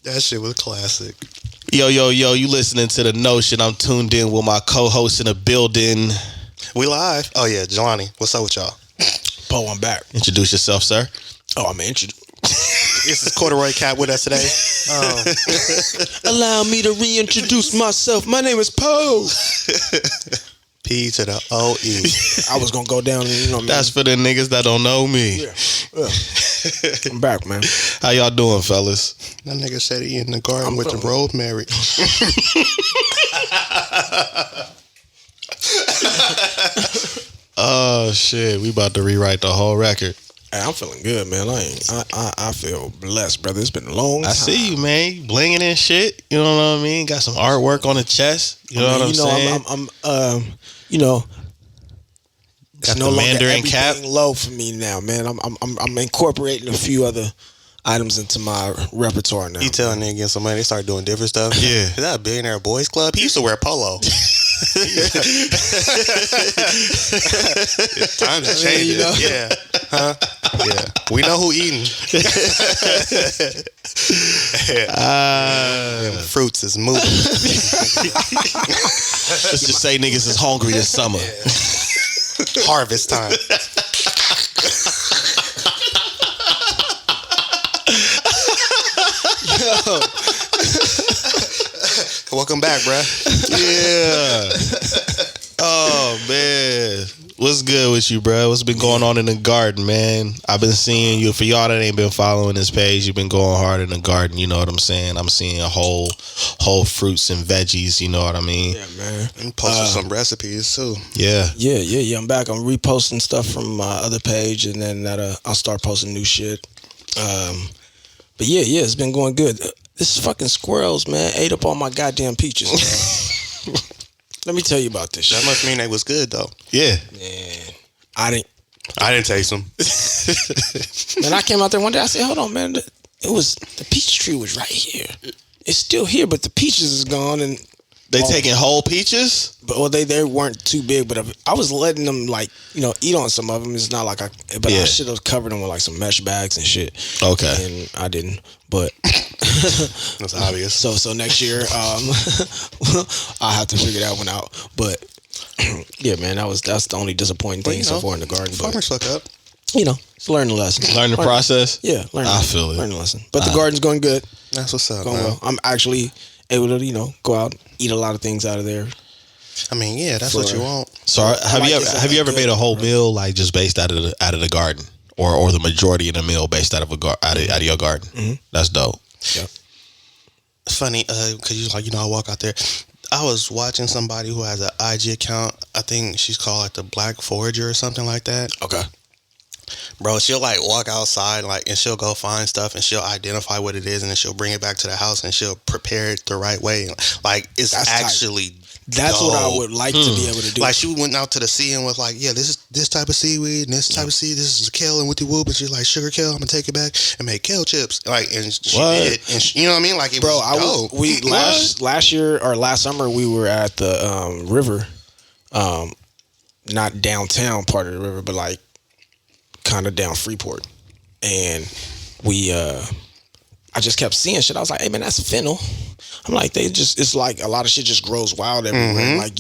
That shit was classic. Yo, you listening to The Notion. I'm tuned in with my co-host in the building. We live. Oh, yeah, Jelani. What's up with y'all? Poe, I'm back. Introduce yourself, sir. Oh, I'm introduced. This is Corduroy Cat with us today. Allow me to reintroduce myself. My name is Poe. P to the O-E. I was going to go down and, That's for the niggas that don't know me. Yeah. I'm back, man. How y'all doing, fellas? That nigga said he in the garden with the rosemary. Oh, shit. We about to rewrite the whole record. Hey, I'm feeling good, man. I feel blessed, brother. It's been a long time. I see you, man. You blinging and shit. You know what I mean? Got some artwork on the chest. You know what I'm saying? It's Got no the longer Mandarin cap. everything low for me now, man. I'm incorporating a few other items into my repertoire now. You tell a nigga get some money, they start doing different stuff. Yeah. Is that a Billionaire Boys Club? He used to wear polo. Times changing. You know? Yeah. Huh? Yeah. We know who eating. Fruits is moving. Let's just say niggas is hungry this summer. Harvest time. Welcome back, bruh. Yeah. Oh, man. What's good with you, bro? What's been going on in the garden, man? I've been seeing you. For y'all that ain't been following this page, you've been going hard in the garden. You know what I'm saying? I'm seeing whole fruits and veggies. You know what I mean? Yeah, man. And posted some recipes, too. Yeah. Yeah. I'm back. I'm reposting stuff from my other page, and then I'll start posting new shit. But yeah, it's been going good. This fucking squirrels, man, ate up all my goddamn peaches. Let me tell you about this shit. That must mean they was good, though. Yeah. Man, I didn't taste them. Man, I came out there one day. I said, "Hold on, man. The peach tree was right here. It's still here, but the peaches is gone." And They taking whole peaches? But they weren't too big. But I was letting them eat on some of them. It's not like I should have covered them with like some mesh bags and shit. Okay. And I didn't. But that's obvious. So next year, I'll have to figure that one out. But yeah, man, that's the only disappointing thing so far in the garden. Farmers fuck up. It's learn the lesson. Learn the process? Yeah, I feel it. Learn the lesson. But the garden's going good. That's what's up, going man. well. I'm actually able to, go out, eat a lot of things out of there. I mean, yeah, that's what you want. So have you ever made a whole meal like just based out of the garden, or the majority of the meal based out of out of your garden? Mm-hmm. That's dope. Yeah. It's funny because I walk out there. I was watching somebody who has an IG account. I think she's called like the Black Forager or something like that. Okay. Bro, she'll walk outside and she'll go find stuff and she'll identify what it is and then she'll bring it back to the house and she'll prepare it the right way. That's actually that's dope. what I would like to be able to do. Like she went out to the sea and was like, yeah, this is this type of seaweed and this type of seed. This is kale and whoopty whoop. And she's like, sugar kale. I'm gonna take it back and make kale chips. And she did. And you know what I mean? Like it was dope. Last year or last summer we were at the river, not downtown part of the river, but like kind of down Freeport, and we I just kept seeing shit. I was like, hey man, that's fennel. I'm like, it's like a lot of shit just grows wild everywhere. Mm-hmm. Like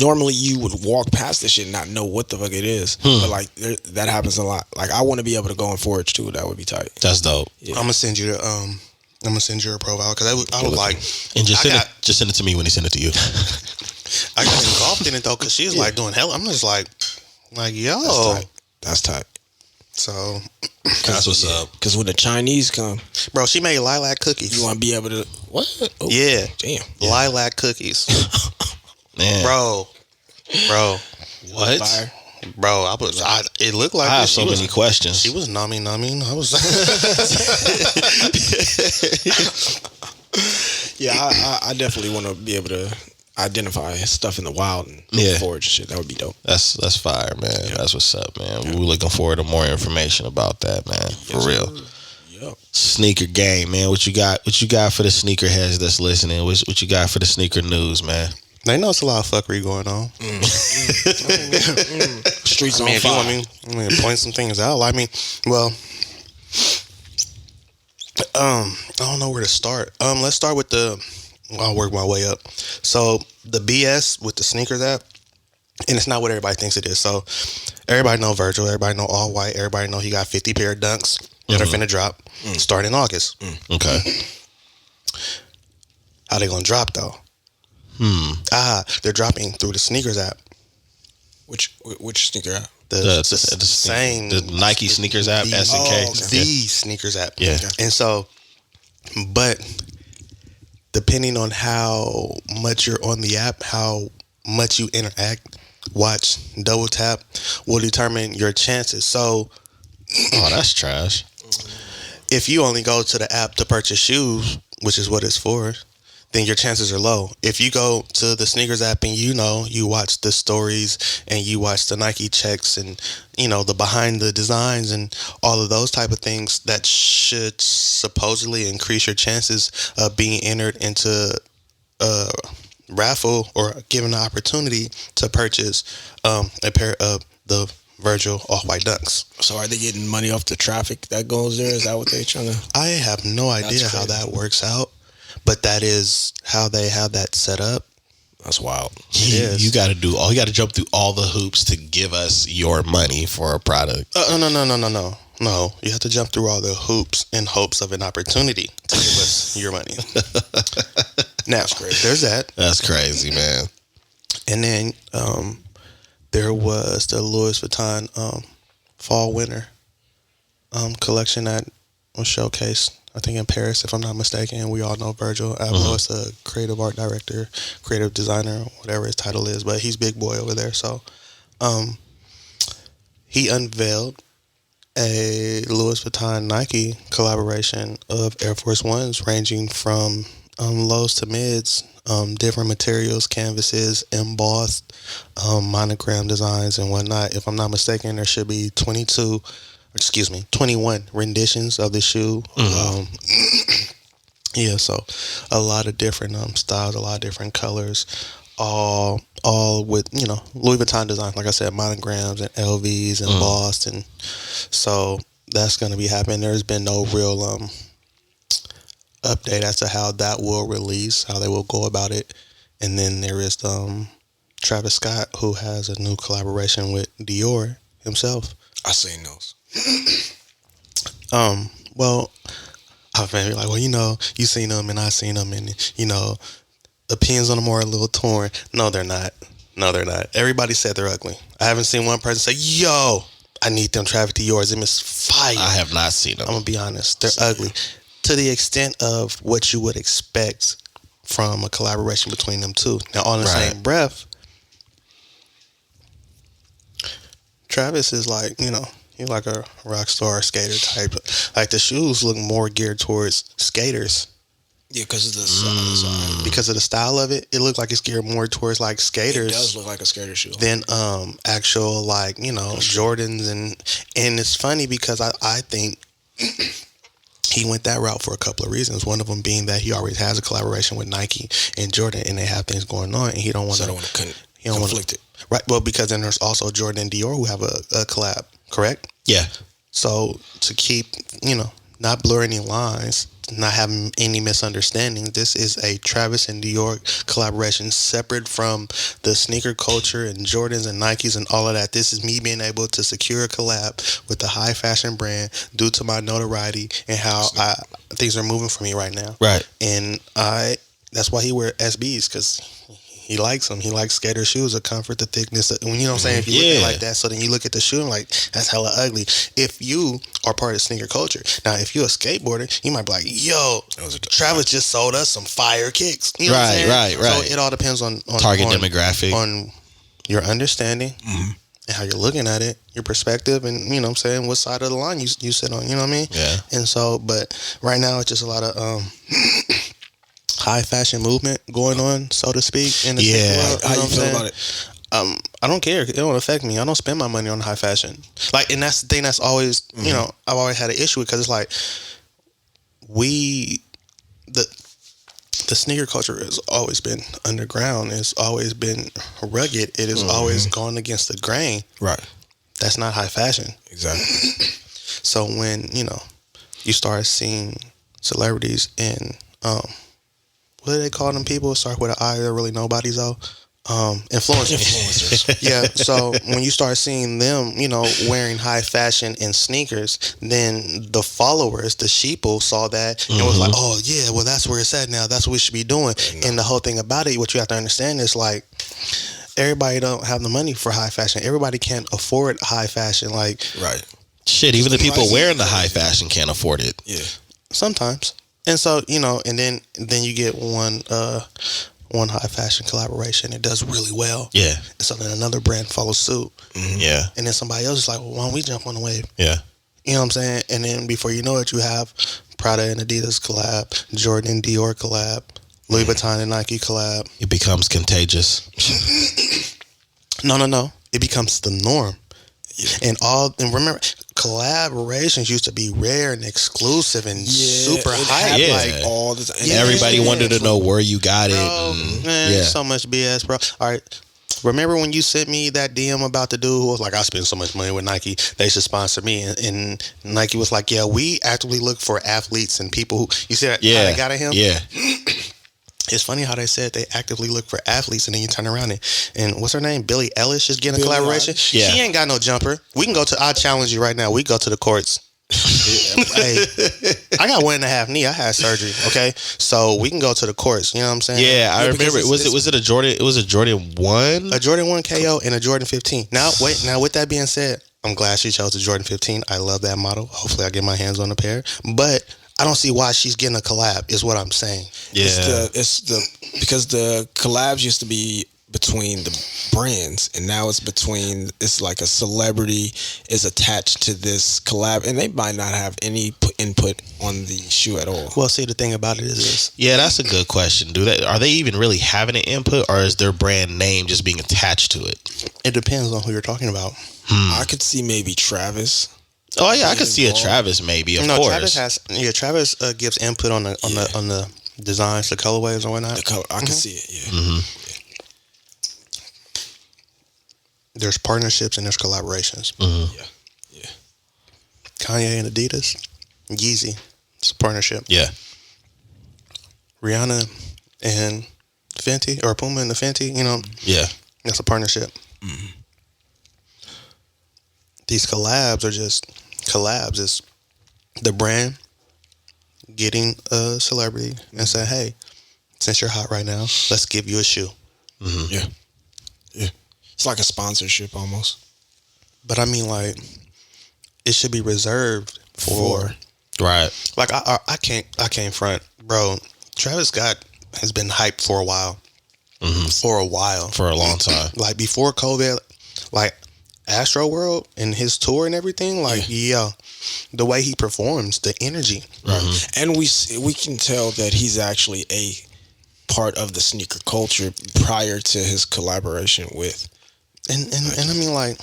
normally you would walk past this shit and not know what the fuck it is. But like that happens a lot. Like I want to be able to go and forage too. That would be tight. That's dope. Yeah. I'm gonna send you your profile because I was like, and just send it to me when he send it to you. I got engulfed in it though because she's like doing hell. I'm just like yo, that's tight. So that's what's up. Because when the Chinese come, bro, she made lilac cookies. You want to be able to what? Oh, yeah, damn, lilac cookies. Man, bro, what? Fire. Bro, it looked like I have so many questions. She was numbing. I was. Yeah, I definitely want to be able to identify stuff in the wild and forage shit. That would be dope. That's fire, man. Yeah. That's what's up, man. Yeah. We're looking forward to more information about that, man. For real. Yep. Sneaker game, man. What you got for the sneaker heads that's listening? What you got for the sneaker news, man? They know it's a lot of fuckery going on. Streets on fire. I mean, point some things out. I mean, well, I don't know where to start. Let's start with I'll work my way up. So the BS with the sneakers app, and it's not what everybody thinks it is. So everybody know Virgil, everybody know All White, everybody know he got 50 pair of dunks that are finna drop starting in August. Okay. How they gonna drop though? They're dropping through the sneakers app. Which sneaker app? The same the Nike sneakers app, SNK. The sneakers app. Yeah. And so, but depending on how much you're on the app, how much you interact, watch, double tap, will determine your chances. So, that's trash. if you only go to the app to purchase shoes, which is what it's for, then your chances are low. If you go to the sneakers app and you watch the stories and you watch the Nike checks and the behind the designs and all of those type of things, that should supposedly increase your chances of being entered into a raffle or given the opportunity to purchase a pair of the Virgil Off-White Dunks. So are they getting money off the traffic that goes there? Is that what they're trying to? I have no idea how that works out. But that is how they have that set up. That's wild. You got to jump through all the hoops to give us your money for a product. No. You have to jump through all the hoops in hopes of an opportunity to give us your money. Now, there's that. That's crazy, man. And then there was the Louis Vuitton fall winter collection that was showcased, I think, in Paris, if I'm not mistaken. We all know Virgil Abloh is the creative art director, creative designer, whatever his title is, but he's big boy over there. So he unveiled a Louis Vuitton Nike collaboration of Air Force Ones ranging from lows to mids, different materials, canvases, embossed, monogram designs and whatnot. If I'm not mistaken, there should be 21 renditions of the shoe. So a lot of different styles, a lot of different colors, all with Louis Vuitton designs. Like I said, monograms and LVs and embossed, and so that's going to be happening. There's been no real update as to how that will release, how they will go about it. And then there is Travis Scott, who has a new collaboration with Dior himself. I seen those. Well, I feel like, you seen them and I seen them, and the pins on them are a little torn. No, they're not. Everybody said they're ugly. I haven't seen one person say, "Yo, I need them Travis Dior's. Them is fire." I have not seen them. I'm gonna be honest. They're ugly to the extent of what you would expect from a collaboration between them two. Now, on the same breath, Travis is like, he's like a rock star skater type. Like, the shoes look more geared towards skaters. Yeah, because of the style. Because of the style of it, it looked like it's geared more towards like skaters. It does look like a skater shoe. Than actual Jordans, and it's funny because I think he went that route for a couple of reasons. One of them being that he already has a collaboration with Nike and Jordan, and they have things going on, and he don't want to conflict it. Right. Well, because then there's also Jordan and Dior who have a collab, correct? Yeah. So to keep, not blur any lines, not having any misunderstandings, this is a Travis and Dior collaboration separate from the sneaker culture and Jordans and Nikes and all of that. This is me being able to secure a collab with a high fashion brand due to my notoriety and how things are moving for me right now. Right. And that's why he wear SBs, because he likes them. He likes skater shoes, the comfort, the thickness. You know what I'm saying? If you look at it like that, so then you look at the shoe and like, that's hella ugly. If you are part of sneaker culture. Now, if you're a skateboarder, you might be like, yo, Travis just sold us some fire kicks. You know what I'm saying? Right. So it all depends on target demographic, on your understanding and how you're looking at it, your perspective, and you know what I'm saying, what side of the line you sit on. You know what I mean? Yeah. And so, but right now it's just a lot of high fashion movement going on, so to speak, in the world. How you feel about it? I don't care. It don't affect me. I don't spend my money on high fashion. Like, and that's the thing that's always, I've always had an issue with, because it's like the sneaker culture has always been underground. It's always been rugged. It has always gone against the grain. Right. That's not high fashion. Exactly. So when, you start seeing celebrities and what do they call them people? Start with an I. They're really nobodies though. Influencers. Yeah. So when you start seeing them, wearing high fashion and sneakers, then the followers, the sheeple, saw that and was like, "Oh yeah, well that's where it's at now. That's what we should be doing." And the whole thing about it, what you have to understand is like, everybody don't have the money for high fashion. Everybody can't afford high fashion. Like, right. Shit, even the people wearing the high fashion can't afford it. Yeah. Sometimes. And so, and then you get one high fashion collaboration. It does really well. Yeah. And so then another brand follows suit. Mm-hmm. Yeah. And then somebody else is like, well, why don't we jump on the wave? Yeah. You know what I'm saying? And then before you know it, you have Prada and Adidas collab, Jordan and Dior collab, Louis Vuitton and Nike collab. It becomes contagious. No. It becomes the norm. Yeah. And remember, collaborations used to be rare and exclusive and super hype. Yeah. Like all the time. And everybody wanted to know where you got it. Man, so much BS, bro. All right. Remember when you sent me that DM about the dude who was like, I spend so much money with Nike, they should sponsor me. And Nike was like, yeah, we actively look for athletes and people who, you see how they got at him? Yeah. It's funny how they said they actively look for athletes, and then you turn around and what's her name? Billie Eilish is getting a collaboration. Yeah. She ain't got no jumper. We can go to. I challenge you right now. We go to the courts. Hey, I got 1.5 knee. I had surgery. Okay, so we can go to the courts. You know what I'm saying? Yeah, I remember. Was it a Jordan? It was a Jordan 1, a Jordan 1 KO, and a Jordan 15. Now, with that being said, I'm glad she chose the Jordan 15. I love that model. Hopefully, I get my hands on a pair, but I don't see why she's getting a collab, is what I'm saying. Yeah. Because the collabs used to be between the brands, and now it's like a celebrity is attached to this collab, and they might not have any input on the shoe at all. Well, see, the thing about it is this. Yeah, that's a good question. Are they even really having an input, or is their brand name just being attached to it? It depends on who you're talking about. I could see maybe Travis. Oh yeah, I could see a Travis maybe. Of course, Travis gives input on the designs, the colorways, or whatnot. I can see it. Yeah. Mm-hmm. There's partnerships and there's collaborations. Mm-hmm. Yeah. Kanye and Adidas, Yeezy, it's a partnership. Yeah. Rihanna and Fenty, or Puma and the Fenty, Yeah. That's a partnership. Mm-hmm. These collabs are just collabs. It's the brand getting a celebrity and saying, hey, since you're hot right now, let's give you a shoe. Mm-hmm. Yeah. It's like a sponsorship almost. But I mean, like, it should be reserved for right. Like, I can't front, bro. Travis Scott has been hyped for a while. Mm-hmm. For a long time. Like, before COVID, like, Astro World and his tour and everything, like, the way he performs, the energy. Mm-hmm. And we can tell that he's actually a part of the sneaker culture prior to his collaboration with. And I mean, like,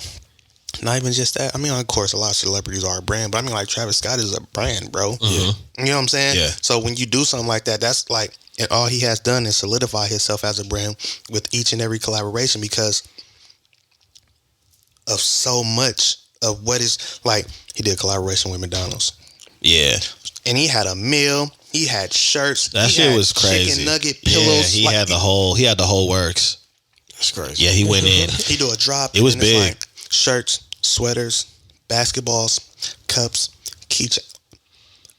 not even just that. I mean, of course, a lot of celebrities are a brand, but I mean, like, Travis Scott is a brand, bro. Mm-hmm. You know what I'm saying? Yeah. So when you do something like that, that's like, and all he has done is solidify himself as a brand with each and every collaboration because of so much of what is, like, he did a collaboration with McDonald's. Yeah. And he had a meal. He had shirts. That shit was crazy. Chicken nugget pillows. Yeah, he had the whole works. That's crazy. Yeah, he went in. He do a drop. It was big. Like shirts, sweaters, basketballs, cups, keychain.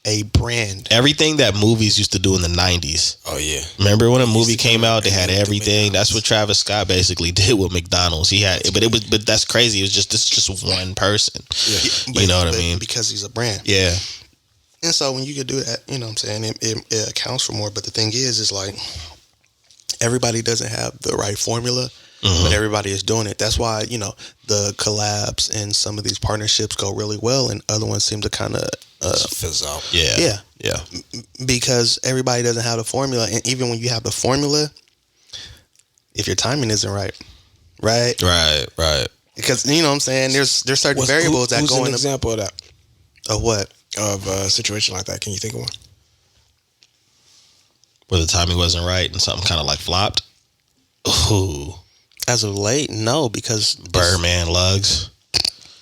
A brand. Everything that movies used to do in the 90s. Oh yeah. Remember when a movie came out, they had everything. That's what Travis Scott basically did with McDonald's. He had, but that's crazy. It was just one person. Yeah. You know what I mean? Because he's a brand. Yeah. And so when you can do that, you know what I'm saying, it accounts for more. But the thing is like, everybody doesn't have the right formula, but everybody is doing it. That's why, the collabs and some of these partnerships go really well and other ones seem to kind of fizz out. Yeah. Because everybody doesn't have the formula. And even when you have the formula, if your timing isn't right. Right. Because, you know what I'm saying, there's certain variables that go in. Who's an example of that? Of what? Of a situation like that. Can you think of one? Where the timing wasn't right and something kind of like flopped? Ooh. As of late, no, because Birdman lugs.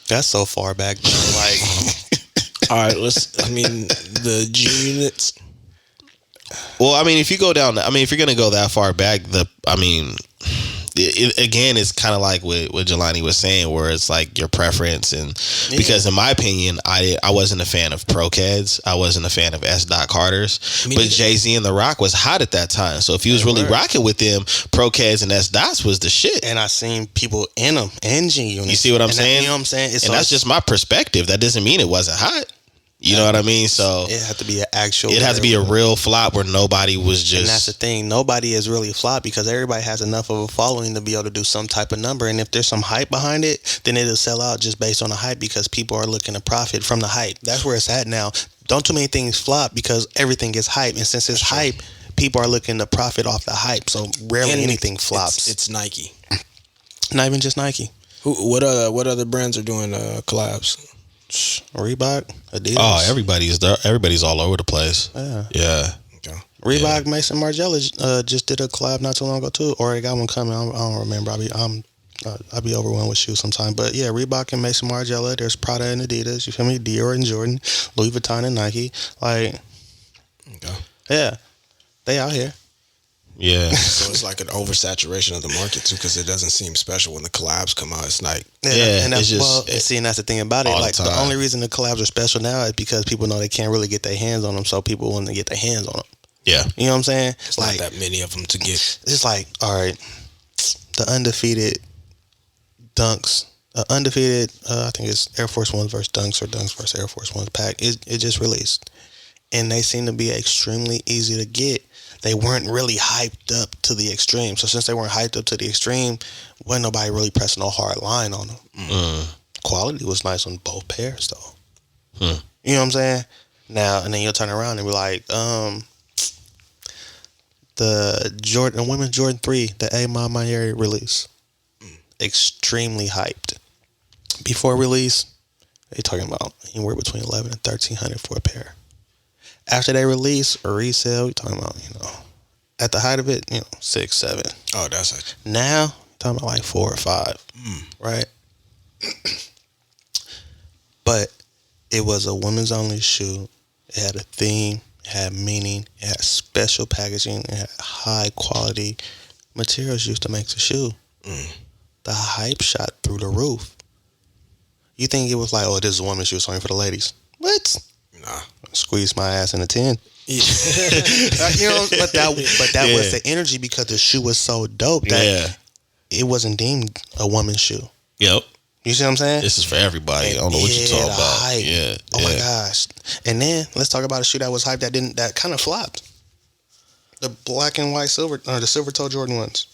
That's so far back. Like, all right, the G Units. Well, I mean, if you go down, if you're gonna go that far back, again, it's kind of like what Jelani was saying, where it's like your preference, and because in my opinion, I wasn't a fan of Pro-Ceds, I wasn't a fan of S. Dot Carters, but Jay-Z and The Rock was hot at that time. So if you was really rocking with them, Pro-Ceds and S. Dots was the shit. And I seen people in them and G-Units. You see what I'm saying? You know what I'm saying? That's just my perspective. That doesn't mean it wasn't hot. You know what I mean? So it had to be an actual. It had to be a real flop where nobody was just. And that's the thing. Nobody is really a flop because everybody has enough of a following to be able to do some type of number. And if there's some hype behind it, then it'll sell out just based on the hype because people are looking to profit from the hype. That's where it's at now. Don't too many things flop because everything gets hype. And since it's hype, people are looking to profit off the hype. So rarely anything flops. It's Nike. Not even just Nike. What other brands are doing collabs? Reebok, Adidas. Oh, everybody's all over the place. Yeah. Okay. Reebok, Mason Margiela just did a collab not too long ago too, or they got one coming. I don't remember. I'll be overwhelmed with shoes sometime. But yeah, Reebok and Mason Margiela. There's Prada and Adidas. You feel me? Dior and Jordan, Louis Vuitton and Nike. Like, yeah, they out here. Yeah. So it's like an oversaturation of the market too, because it doesn't seem special when the collabs come out. It's like and that's and that's the thing about it. Like the only reason the collabs are special now is because people know they can't really get their hands on them, so people want to get their hands on them. Yeah. You know what I'm saying? It's like not that many of them to get. It's like, all right, the undefeated dunks. I think it's Air Force One versus Dunks or Dunks versus Air Force One pack. It just released, and they seem to be extremely easy to get. They weren't really hyped up to the extreme. So since they weren't hyped up to the extreme, wasn't nobody really pressing no hard line on them. Quality was nice on both pairs though. You know what I'm saying? Now and then you'll turn around and be like, the women's Jordan 3, the A Mamieri release, extremely hyped. Before release, they talking about anywhere between $1,100 and $1,300 for a pair. After they release or resale, you're talking about, at the height of it, 6, 7. Oh, that's it. Now, you're talking about like 4 or 5, right? But it was a women's only shoe. It had a theme, it had meaning, it had special packaging, it had high quality materials used to make the shoe. The hype shot through the roof. You think it was like, oh, this is a woman's shoe, it's only for the ladies. What? Nah. Squeeze my ass in a 10. Yeah. But that was the energy because the shoe was so dope that it wasn't deemed a woman's shoe. Yep. You see what I'm saying? This is for everybody. I don't know what you're talking about. Hype. Yeah. Oh my gosh. And then let's talk about a shoe that was hyped that kind of flopped. The black and white the silver toe Jordan ones.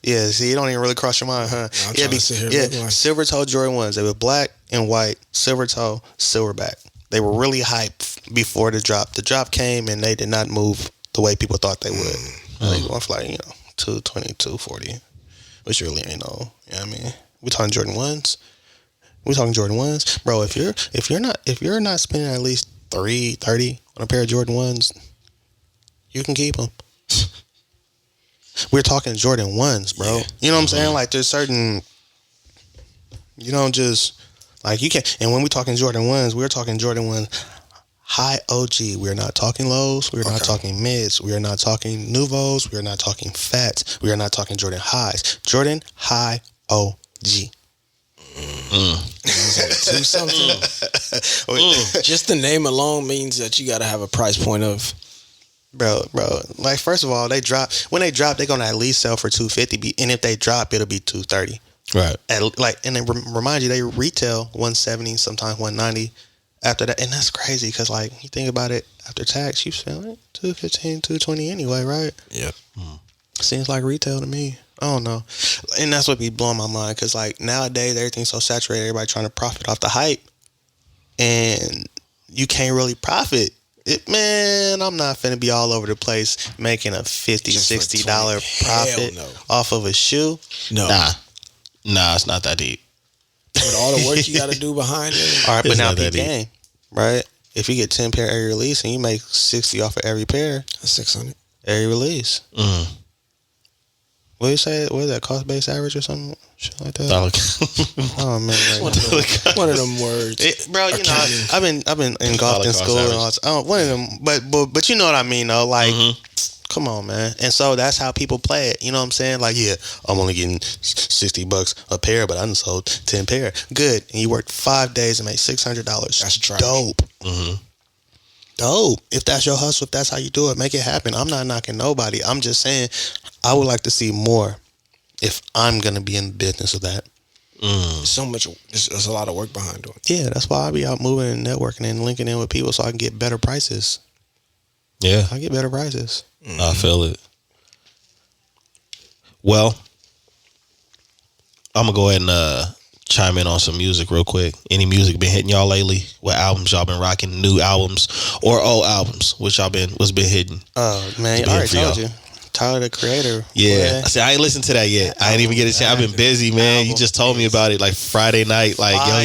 Yeah, see, it don't even really cross your mind, huh? No, silver toe Jordan ones. They were black and white, silver toe, silverback. They were really hyped before the drop. The drop came and they did not move the way people thought they would. They went for like, 220, 240, which really ain't no, you know what I mean? We talking Jordan 1s. Bro, if you're not spending at least $330 on a pair of Jordan 1s, you can keep them. We're talking Jordan 1s, bro. You know what I'm saying? Like, there's certain, you don't just, like, you can't, and when we're talking Jordan 1s, we're talking Jordan 1s high OG. We're not talking lows. We're not talking mids. We are not talking nouveaux. We are not talking fats. We are not talking Jordan highs. Jordan high OG. Just the name alone means that you got to have a price point of. Bro, like, first of all, when they drop, they're gonna at least sell for $250, and if they drop, it'll be $230. Right. And then remind you, they retail $170, sometimes $190 after that, and that's crazy because, like, you think about it, after tax, you spend like $215, $220 anyway, right? Yep. Seems like retail to me. I don't know, and that's what be blowing my mind because, like, nowadays everything's so saturated, everybody trying to profit off the hype, and you can't really profit. Man, I'm not finna be all over the place making a $50, $60 profit off of a shoe. No. Nah, it's not that deep. With all the work you got to do behind it. All right, but now peep game, right? If you get 10 pair every release and you make 60 off of every pair, that's $600 every release. What do you say? What is that? Cost based average or something? Shit like that. Oh man, one of them words, bro. You know, I've been engulfed in school and all. One of them, but you know what I mean though. Like, come on, man. And so that's how people play it. You know what I'm saying? Like, yeah, I'm only getting $60 a pair, but I done sold 10 pair. Good. And you worked 5 days and made $600. That's trash. Dope. Dope. If that's your hustle, if that's how you do it, make it happen. I'm not knocking nobody. I'm just saying I would like to see more if I'm going to be in the business of that. So much. There's a lot of work behind it. Yeah, that's why I be out moving and networking and linking in with people so I can get better prices. Yeah. I get better prices. I feel it. Well, I'm going to go ahead and chime in on some music real quick. Any music been hitting y'all lately? What albums y'all been rocking? New albums or old albums? What's been hitting? Oh man, I already told you. Tyler the Creator. Yeah. I said I ain't listened to that yet. I ain't even get a chance. I've been busy, man. You just told me about it like Friday night. Like, yo,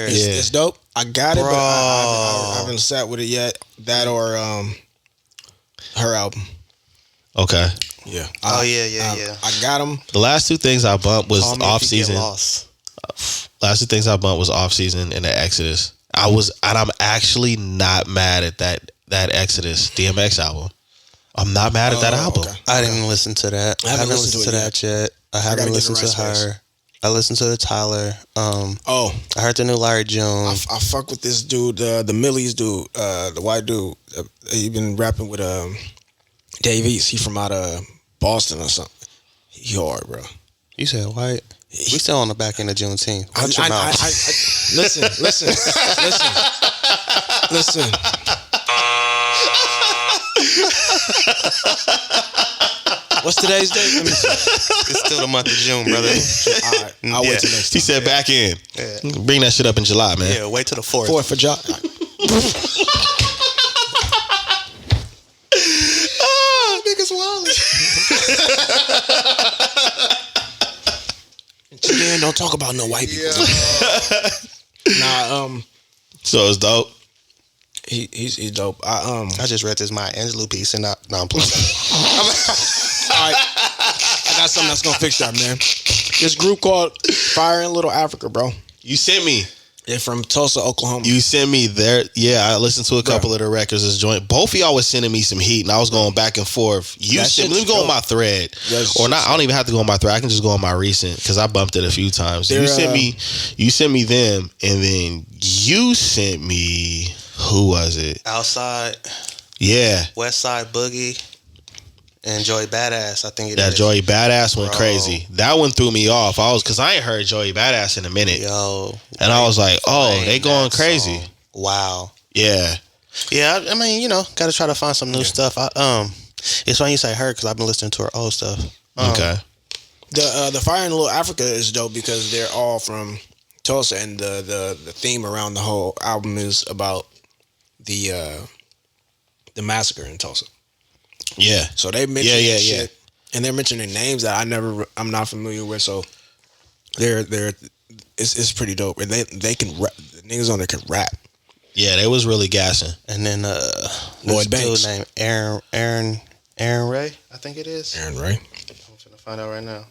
it's dope. I got it, but I haven't sat with it yet. That or her album. Okay. Yeah. Yeah. I got them. The last two things I bumped was off season. Last two things I bumped was off season and the Exodus. I'm actually not mad at that Exodus DMX album. I'm not mad at that album. Okay. I didn't listen to that. I haven't listened to that yet. I haven't listened to her. I listened to the Tyler. I heard the new Larry June. I fuck with this dude, the Millie's dude, the white dude. He been rapping with Dave East. He from out of Boston or something. He hard, bro. You said white? We still on the back end of Juneteenth. Listen. What's today's date? Let me see. It's still the month of June, brother. All right, I'll wait till next time. He said back in. Yeah. Bring that shit up in July, man. Yeah, wait till the 4th. 4th of July. Niggas wild. Man, don't talk about no white people. So it's dope. He's dope. I just read this Maya Angelou piece and I'm playing. All right, I got something that's gonna fix that, man. This group called Fire in Little Africa, bro. You sent me. They're from Tulsa, Oklahoma. You sent me there. Yeah, I listened to a couple of the records. This joint. Both of y'all was sending me some heat, and I was going back and forth. Let me go on my thread, or not. I don't even have to go on my thread. I can just go on my recent because I bumped it a few times. You sent me them, and then you sent me. Who was it? Outside. Yeah. West Side Boogie. And Joey Badass, I think it is. That Joey Badass went crazy. That one threw me off. Because I ain't heard Joey Badass in a minute. And I was like, they going crazy. Song. Wow. Yeah. Yeah, I mean, got to try to find some new stuff. It's funny you say her because I've been listening to her old stuff. Okay. The Fire in Little Africa is dope because they're all from Tulsa, and the theme around the whole album is about the massacre in Tulsa. Yeah. So they mention shit, and they're mentioning names that I'm not familiar with. So it's pretty dope, and they can rap. The niggas on there can rap. Yeah, they was really gassing. And then Lloyd Banks, dude named Aaron Ray, I think it is. Aaron Ray. I'm gonna find out right now.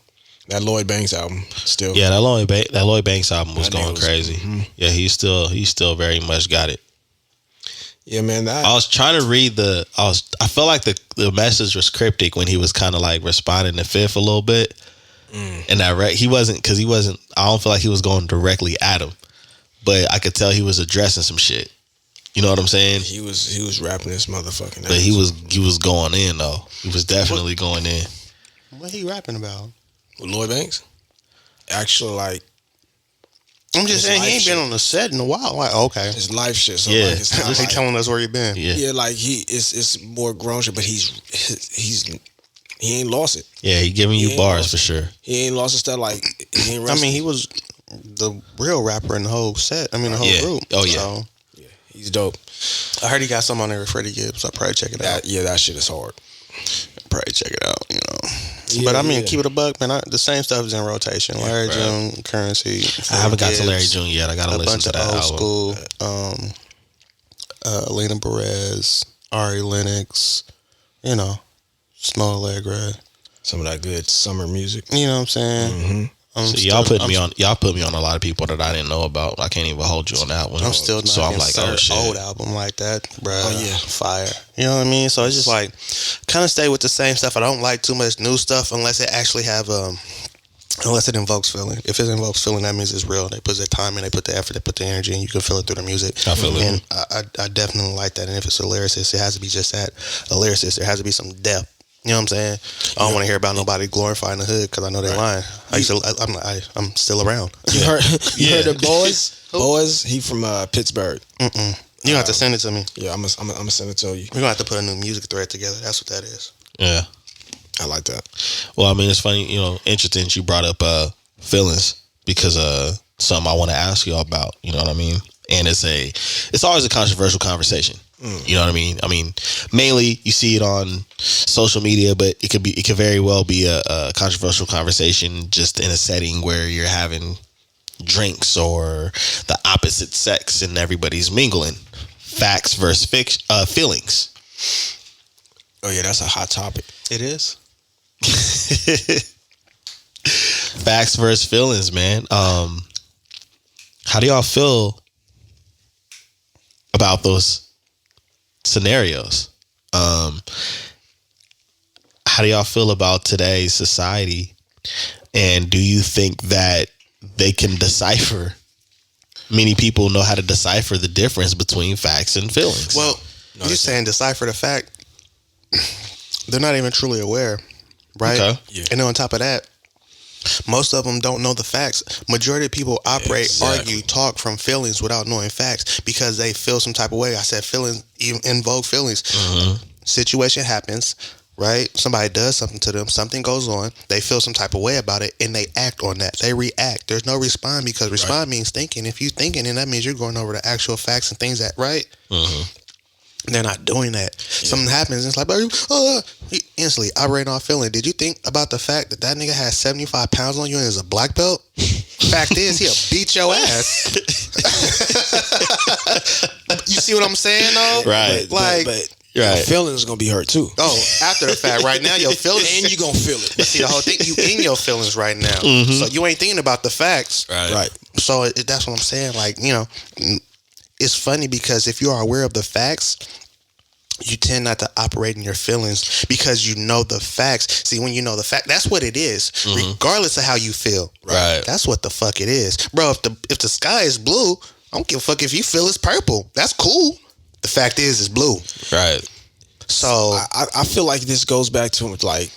That Lloyd Banks album still. Yeah, that Lloyd Banks album was going crazy. Mm-hmm. Yeah, he still very much got it. Yeah, man. I was trying to read I felt like the message was cryptic when he was kind of like responding to Fifth a little bit. And that he wasn't, I don't feel like he was going directly at him, but I could tell he was addressing some shit. You know what I'm saying? He was rapping this motherfucking ass. But he was going in though. He was definitely going in. What he rapping about? With Lloyd Banks? Actually, like, I'm just saying he ain't been on the set in a while. Like, okay, it's life shit. So yeah, like, it's not he telling us where he been. Yeah, like it's more grown shit, but he ain't lost it. Yeah, he giving you bars for sure. He ain't lost his stuff. Like, he ain't. I mean, he was the real rapper in the whole set. I mean, the whole group. Oh yeah. So, yeah, he's dope. I heard he got some on there with Freddie Gibbs. I'll probably check it out. Yeah, that shit is hard. Probably check it out. But I mean, keep it a buck, man. The same stuff is in rotation. Larry June, Currency. I haven't got to Larry June yet. I gotta listen to that album. Old school. Lena Perez, Ari Lennox. Snow Allegra. Some of that good summer music. You know what I'm saying? Mm-hmm. So y'all put me on a lot of people that I didn't know about. I can't even hold you on that one. I'm still not. So I'm like, oh shit, old album like that, bro. Oh yeah, fire. You know what I mean? So it's just like kind of stay with the same stuff. I don't like too much new stuff unless it actually have unless it invokes feeling. If it invokes feeling, that means it's real. They put their time in, they put the effort, they put the energy, and you can feel it through the music. I feel it. And I definitely like that. And if it's a lyricist, it has to be just that. A lyricist, there has to be some depth. You know what I'm saying? I don't want to hear about nobody glorifying the hood because I know they're lying. I'm still around. You heard of Boys? Boys, he from Pittsburgh. You have to send it to me. Yeah, I'm gonna send it to you. We're gonna have to put a new music thread together. That's what that is. Yeah, I like that. Well, I mean, it's funny, interesting that you brought up feelings because something I want to ask you about. You know what I mean? And it's always a controversial conversation. You know what I mean? I mean, mainly you see it on social media, but it could very well be a controversial conversation just in a setting where you're having drinks or the opposite sex and everybody's mingling. Facts versus feelings. Oh yeah, that's a hot topic. It is. Facts versus feelings, man. How do y'all feel about those scenarios? How do y'all feel about today's society? And do you think that they can decipher? Many people know how to decipher the difference between facts and feelings. Well, you're saying decipher the fact. They're not even truly aware, right? Okay. Yeah. And then on top of that, most of them don't know the facts. Majority of people operate, argue, talk from feelings without knowing facts because they feel some type of way. I said feelings, invoke feelings. Situation happens, right? Somebody does something to them. Something goes on. They feel some type of way about it, and they act on that. They react. There's no respond because respond means thinking. If you're thinking, then that means you're going over the actual facts and things that, right? They're not doing that. Yeah. Something happens, and it's like, he instantly operating off feeling. Did you think about the fact that nigga has 75 pounds on you and is a black belt? Fact is, he'll beat your ass. You see what I'm saying, though? Right. But your feelings gonna be hurt too. Oh, after the fact, right now your feelings, and you gonna feel it. See, the whole thing, you in your feelings right now, so you ain't thinking about the facts, right? So that's what I'm saying. Like, it's funny because if you are aware of the facts, you tend not to operate in your feelings because you know the facts. See, when you know the fact, that's what it is, regardless of how you feel. Right. That's what the fuck it is, bro. If the sky is blue, I don't give a fuck if you feel it's purple. That's cool. The fact is, it's blue. Right. So I feel like this goes back to like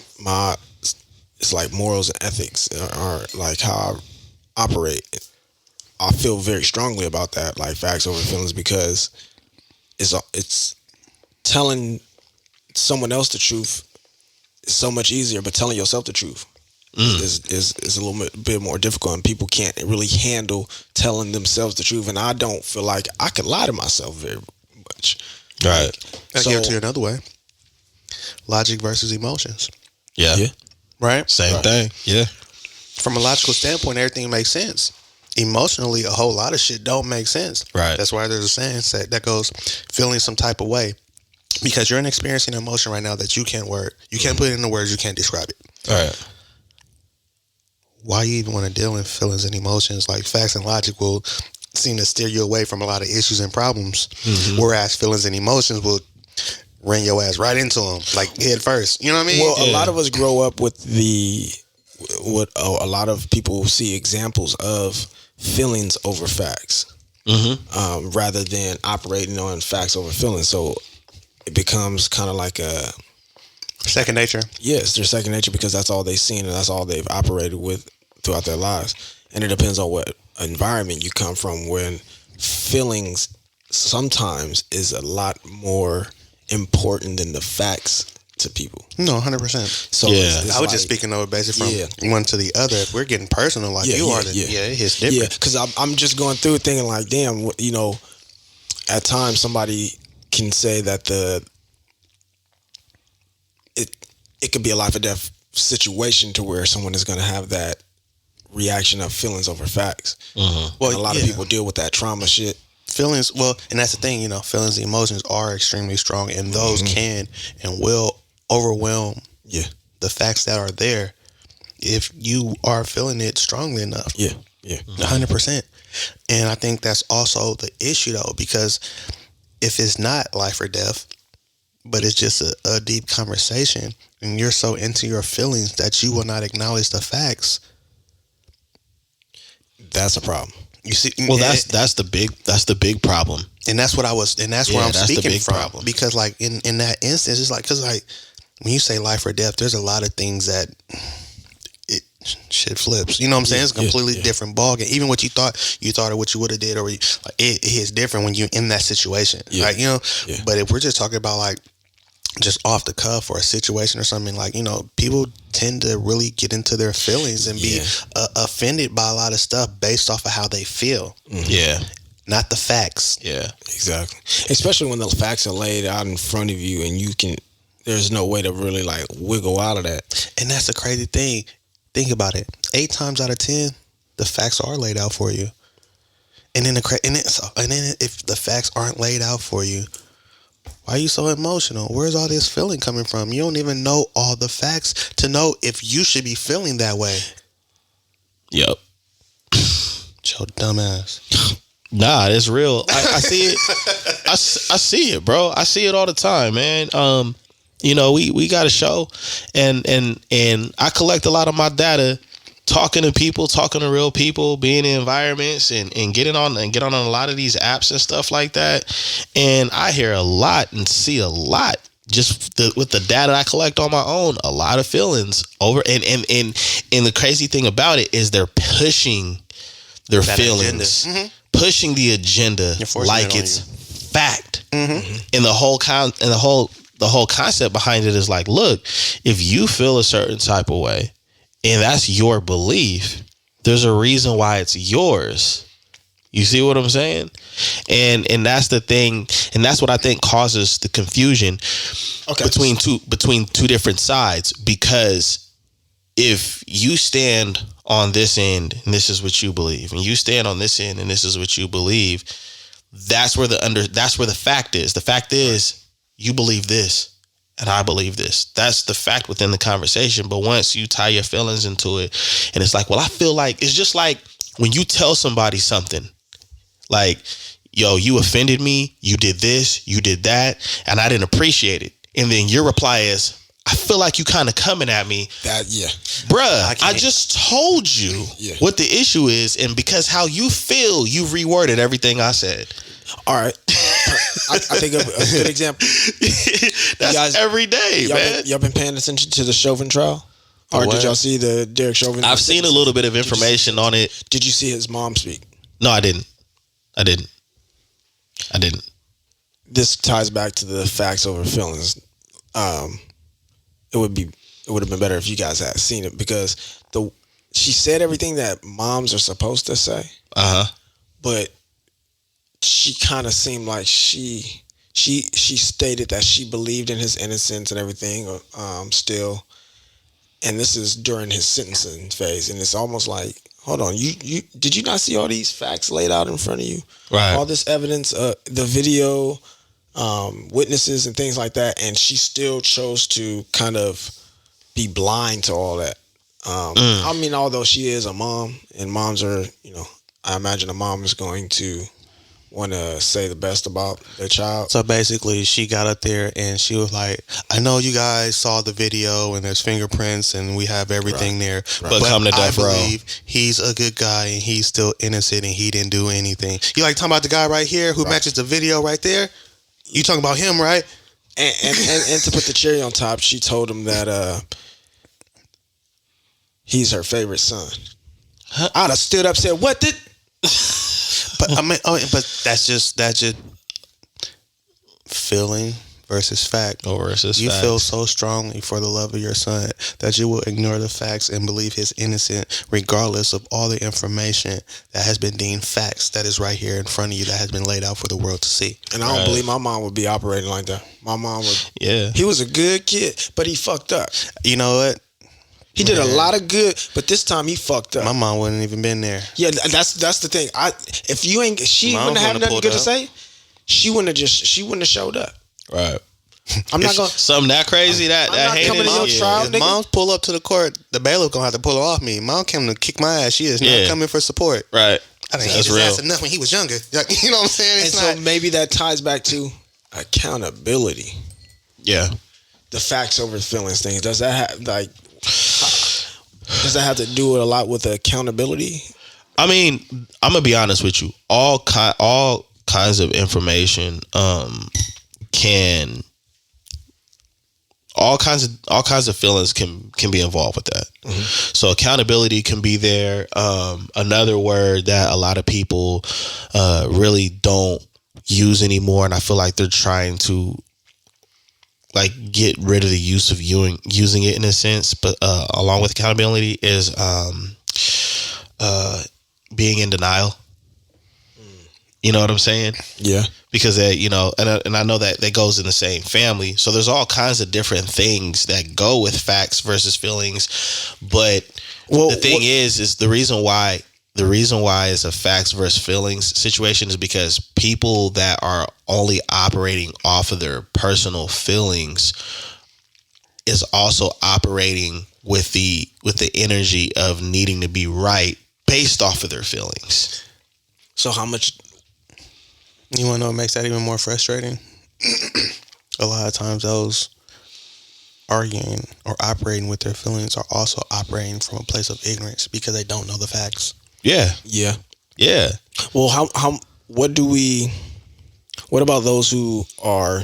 it's like morals and ethics, or like how I operate. I feel very strongly about that, like facts over feelings, because it's telling someone else the truth is so much easier, but telling yourself the truth is a little bit more difficult, and people can't really handle telling themselves the truth. And I don't feel like I can lie to myself very much. Right. I'll give it to you another way. Logic versus emotions. Yeah. Right? Same thing. Yeah. From a logical standpoint, everything makes sense. Emotionally, a whole lot of shit don't make sense. Right. That's why there's a saying that goes, feeling some type of way. Because you're experiencing an emotion right now that you can't word. You can't put it into words. You can't describe it. All right. Why you even want to deal with feelings and emotions? Like, facts and logic will seem to steer you away from a lot of issues and problems. Whereas feelings and emotions will run your ass right into them, like head first. You know what I mean? Well, a lot of us grow up with what a lot of people see examples of feelings over facts, rather than operating on facts over feelings. So it becomes kind of like a second nature. Yes, their second nature, because that's all they've seen and that's all they've operated with throughout their lives. And it depends on what environment you come from, when feelings sometimes is a lot more important than the facts to people. No, 100%. So I was just speaking of it basically from one to the other. If we're getting personal like you are, it hits different. Yeah, because I'm just going through it thinking like, damn, at times somebody can say that it could be a life or death situation to where someone is going to have that reaction of feelings over facts. Well, a lot of people deal with that trauma shit. Feelings, and that's the thing, feelings and emotions are extremely strong, and those can and will overwhelm the facts that are there if you are feeling it strongly enough. Yeah. 100%. And I think that's also the issue, though, because if it's not life or death, but it's just a deep conversation, and you're so into your feelings that you will not acknowledge the facts, that's a problem. You see, well, that's the big problem, and that's what where I'm speaking from. Problem. Because like in that instance, it's like, because like when you say life or death, there's a lot of things that shit flips. You know what I'm saying? It's a completely different ballgame. Even what you thought or what you would have did, or it is different when you're in that situation. Yeah. Like, you know, but if we're just talking about like just off the cuff or a situation or something, like, you know, people tend to really get into their feelings and be offended by a lot of stuff based off of how they feel. Mm-hmm. Yeah. Not the facts. Yeah, exactly. Especially when the facts are laid out in front of you and there's no way to really like wiggle out of that. And that's a crazy thing. Think about it. 8 times out of 10, the facts are laid out for you. And then if the facts aren't laid out for you, why are you so emotional? Where's all this feeling coming from? You don't even know all the facts to know if you should be feeling that way. Yep. Your dumb ass. Nah, it's real. I see it. I see it, bro. I see it all the time, man. You know, we got a show, and I collect a lot of my data, talking to people, talking to real people, being in environments, and get on a lot of these apps and stuff like that. And I hear a lot and see a lot just with the data I collect on my own. A lot of feelings over, and the crazy thing about it is they're pushing their feelings, pushing the agenda like it's fact, and the whole concept behind it is like, look, if you feel a certain type of way and that's your belief, there's a reason why it's yours. You see what I'm saying? And that's the thing, and that's what I think causes the confusion between two different sides, because if you stand on this end and this is what you believe, and you stand on this end and this is what you believe, that's where the fact is. The fact is, you believe this and I believe this. That's the fact within the conversation. But once you tie your feelings into it, and it's like, well, I feel like, it's just like when you tell somebody something like, yo, you offended me, you did this, you did that, and I didn't appreciate it. And then your reply is, I feel like you kind of coming at me. Bruh, I just told you what the issue is, and because how you feel, you reworded everything I said. All right. I think of a good example. That's guys, every day, man. Y'all been paying attention to the Chauvin trial? Or did y'all see the Derek Chauvin? I've seen a little bit of information on it. Did you see his mom speak? No, I didn't. This ties back to the facts over feelings. It would have been better if you guys had seen it, because she said everything that moms are supposed to say. But she kind of seemed like she stated that she believed in his innocence and everything still, and this is during his sentencing phase, and it's almost like, hold on, you did you not see all these facts laid out in front of you, right? All this evidence, the video, witnesses and things like that, and she still chose to kind of be blind to all that. I mean, although she is a mom, and moms are, you know, I imagine a mom is going to want to say the best about their child. So basically, she got up there and she was like, I know you guys saw the video and there's fingerprints and we have everything there. But come to death row, I believe he's a good guy and he's still innocent and he didn't do anything. You like talking about the guy right here who matches the video right there? You talking about him, right? And to put the cherry on top, she told him that he's her favorite son. I'd have stood up and said, what did... But I mean, but that's just feeling versus fact. You feel so strongly for the love of your son that you will ignore the facts and believe he's innocent, regardless of all the information that has been deemed facts that is right here in front of you, that has been laid out for the world to see. And I don't believe my mom would be operating like that. My mom would. Yeah. He was a good kid, but he fucked up. You know what? He did a lot of good, but this time he fucked up. My mom wouldn't even been there. Yeah, that's the thing. If you ain't, she wouldn't have nothing good to say. She wouldn't have showed up. Right. I'm not gonna something that crazy that heinous. Coming to your trial, if moms pull up to the court, the bailiff gonna have to pull her off me. Mom came to kick my ass. She is not coming for support. Right. I think he was enough when he was younger. You know what I'm saying? So maybe that ties back to accountability. Yeah. The facts over the feelings things. Does that have to do a lot with accountability? I mean, I'm gonna be honest with you. All kinds of information can. All kinds of feelings can be involved with that. Mm-hmm. So accountability can be there. Another word that a lot of people really don't use anymore, and I feel like they're trying to like get rid of the use of using it in a sense, but along with accountability is being in denial. You know what I'm saying? Yeah. Because and I know that goes in the same family. So there's all kinds of different things that go with facts versus feelings. But the thing is the reason why it's a facts versus feelings situation is because people that are only operating off of their personal feelings is also operating with the energy of needing to be right based off of their feelings. So how much? You want to know what makes that even more frustrating? A lot of times those arguing or operating with their feelings are also operating from a place of ignorance because they don't know the facts. Yeah. Yeah. Yeah. Well, what about those who are,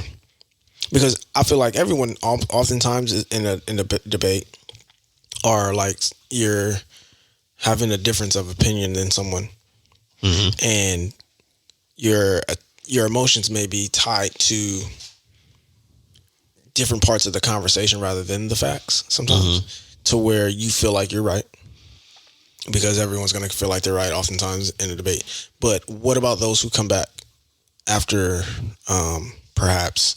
because I feel like everyone oftentimes in a debate are like, you're having a difference of opinion than someone. Mm-hmm. And your emotions may be tied to different parts of the conversation rather than the facts sometimes, to where you feel like you're right because everyone's going to feel like they're right oftentimes in a debate. But what about those who come back after perhaps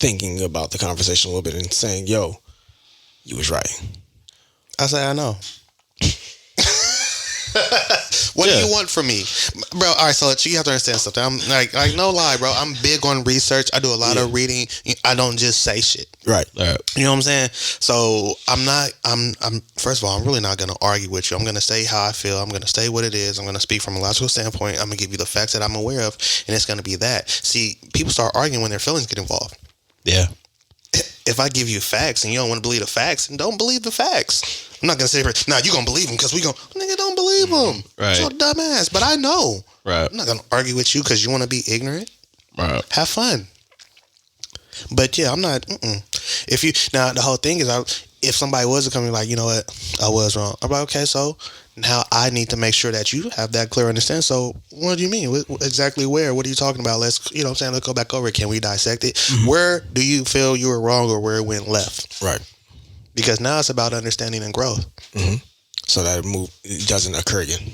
thinking about the conversation a little bit and saying, yo, you was right? I say I know. What do you want from me, bro? All right, so you have to understand something. I'm like no lie, bro. I'm big on research. I do a lot of reading. I don't just say shit. Right. You know what I'm saying? So I'm first of all, I'm really not gonna argue with you. I'm gonna say how I feel. I'm gonna say what it is. I'm gonna speak from a logical standpoint. I'm gonna give you the facts that I'm aware of, and it's gonna be that. See, people start arguing when their feelings get involved. Yeah. If I give you facts and you don't want to believe the facts, then don't believe the facts. I'm not gonna say, "Nah, you gonna believe them because we nigga don't believe them." Right. You're a dumbass, but I know. Right. I'm not gonna argue with you because you want to be ignorant. Right. Have fun. But yeah, I'm not. Now the whole thing is, if somebody was to come in like, you know what, I was wrong. I'm like, okay, so now I need to make sure that you have that clear understanding. So what do you mean? Exactly where? What are you talking about? Let's, you know what I'm saying? Let's go back over it. Can we dissect it? Mm-hmm. Where do you feel you were wrong or where it went left? Right. Because now it's about understanding and growth. Mm-hmm. So that it doesn't occur again.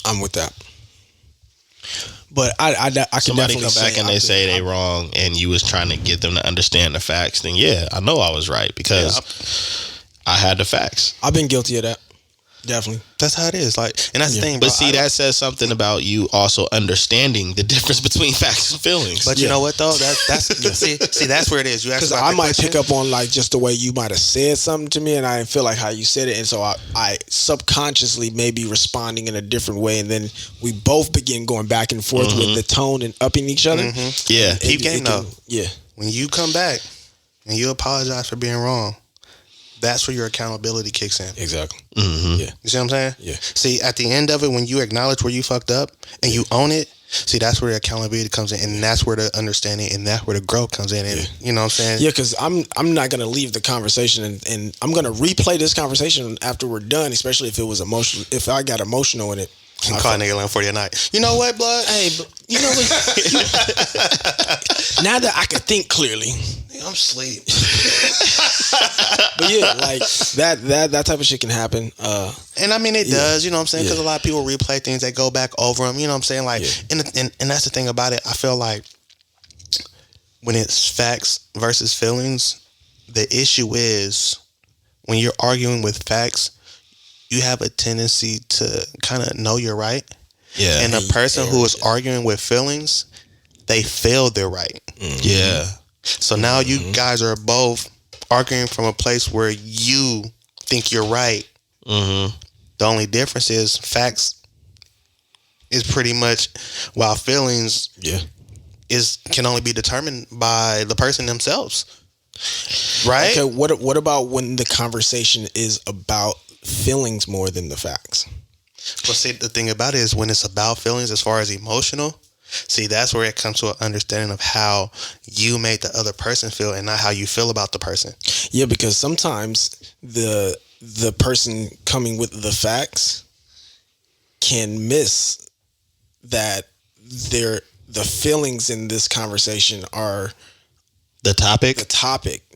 I'm with that. But I can somebody definitely come back and they say they wrong, and you was trying to get them to understand the facts. Then yeah, I know I was right because I had the facts. I've been guilty of that. Definitely. That's how it is. Like, and that's the thing, bro. But see, that says something about you also understanding the difference between facts and feelings. But you know what though? That's see, that's where it is. You asked because I might pick up on like just the way you might have said something to me, and I didn't feel like how you said it, and so I subconsciously may be responding in a different way, and then we both begin going back and forth with the tone and upping each other. Mm-hmm. Yeah, keep game though. Yeah, when you come back and you apologize for being wrong, that's where your accountability kicks in. Exactly. Mm-hmm. Yeah. You see what I'm saying? Yeah. See, at the end of it, when you acknowledge where you fucked up and you own it, see, that's where the accountability comes in, and that's where the understanding and that's where the growth comes in. And you know what I'm saying? Yeah, because I'm not gonna leave the conversation, and I'm gonna replay this conversation after we're done, especially if it was emotional. If I got emotional in it. And call a nigga 11:40 at night. You know what, blood? Hey, you know what? Now that I can think clearly, I'm asleep. But yeah, like that type of shit can happen. And I mean, it does. You know what I'm saying? Because a lot of people replay things, they go back over them. You know what I'm saying? Like, and that's the thing about it. I feel like when it's facts versus feelings, the issue is when you're arguing with facts, you have a tendency to kind of know you're right. Yeah. And the person who is arguing with feelings, they failed their right. Yeah. So now you guys are both arguing from a place where you think you're right. The only difference is facts is pretty much, while feelings can only be determined by the person themselves. Right? Okay, what about when the conversation is about feelings more than the facts? Well, see, the thing about it is when it's about feelings as far as emotional, see, that's where it comes to an understanding of how you made the other person feel and not how you feel about the person. Yeah, because sometimes the person coming with the facts can miss that the feelings in this conversation are the topic.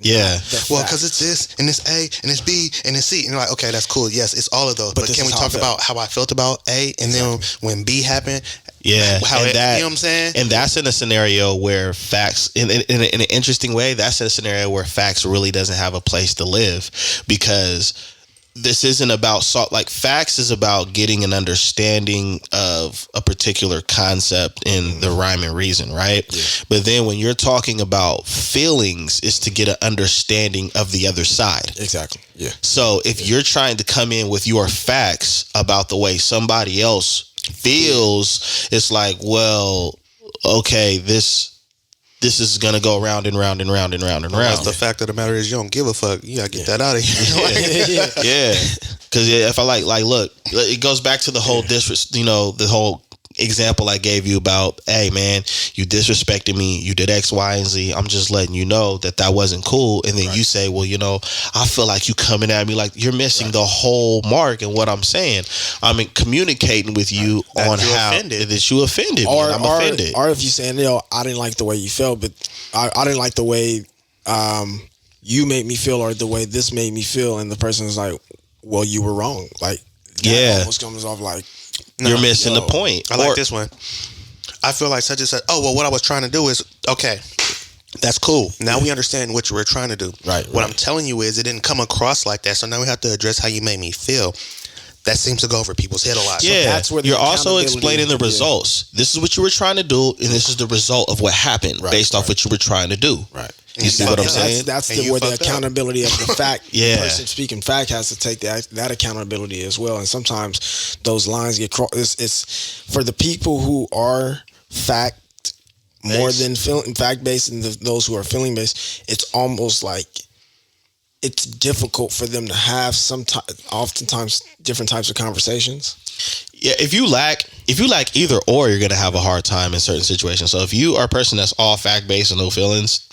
Yeah. Well, because it's this and it's A and it's B and it's C, and you're like, okay, that's cool. Yes, it's all of those. But can we talk about how I felt about A, and then when B happened? Yeah, how you know what I'm saying? And that's in a scenario where facts, in an interesting way, that's in a scenario where facts really doesn't have a place to live, because this isn't about facts is about getting an understanding of a particular concept in the rhyme and reason, right? Yeah. But then when you're talking about feelings, it's to get an understanding of the other side. Exactly. Yeah. So if you're trying to come in with your facts about the way somebody else feels, it's like, well, okay, this is gonna go round and round and round and round and round. That's the fact of the matter is, you don't give a fuck. You gotta get that out of here. Yeah. Because if I like, look, it goes back to the whole the whole example I gave you about, hey man, you disrespected me, you did X, Y, and Z. I'm just letting you know that wasn't cool. And then you say, well, I feel like you coming at me like you're missing the whole mark in what I'm saying. I'm communicating with you on how that you offended me. I'm offended. Or if you're saying, I didn't like the way you felt, but I didn't like the way you made me feel, or the way this made me feel, and the person is like, well, you were wrong. Like, that almost comes off like, you're missing the point. I like this one. I feel like such and such. Oh, well, what I was trying to do is, okay, that's cool. Now we understand what you were trying to do. Right. What I'm telling you is it didn't come across like that. So now we have to address how you made me feel. That seems to go over people's head a lot. Yeah, so that's where you're also explaining the results. This is what you were trying to do, and this is the result of what happened based off what you were trying to do. Right. You see what I'm saying? That's where the accountability of the fact. The person speaking fact has to take that accountability as well. And sometimes those lines get crossed. It's for the people who are fact more than fact based, and those who are feeling based. It's almost like it's difficult for them to have oftentimes different types of conversations. Yeah, if you lack either or, you're gonna have a hard time in certain situations. So if you are a person that's all fact based and no feelings,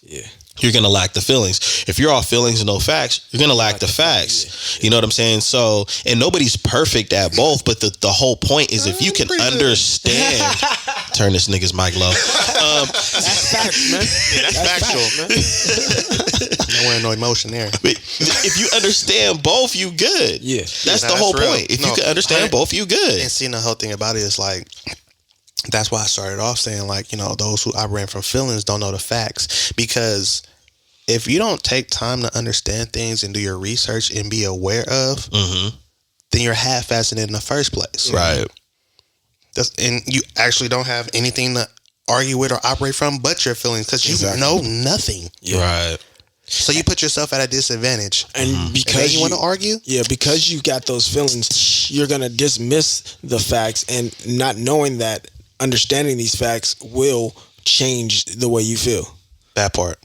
you're gonna lack the feelings. If you're all feelings and no facts, you're gonna lack the facts. You know what I'm saying? So, and nobody's perfect at both, but the whole point is if you can understand. Turn this nigga's mic low. That's facts, man. That's factual. No emotion there. But if you understand both, you good. Yeah, that's the whole point. If you can understand both, you good. And seeing the whole thing about it is like, that's why I started off saying, like, those who operate from feelings don't know the facts. Because if you don't take time to understand things and do your research and be aware of, then you're half-assing it in the first place. Right. And you actually don't have anything to argue with or operate from but your feelings, because you know nothing. Right. So you put yourself at a disadvantage. And because you want to argue? Yeah, because you got those feelings, you're going to dismiss the facts, and not knowing that understanding these facts will change the way you feel. That part.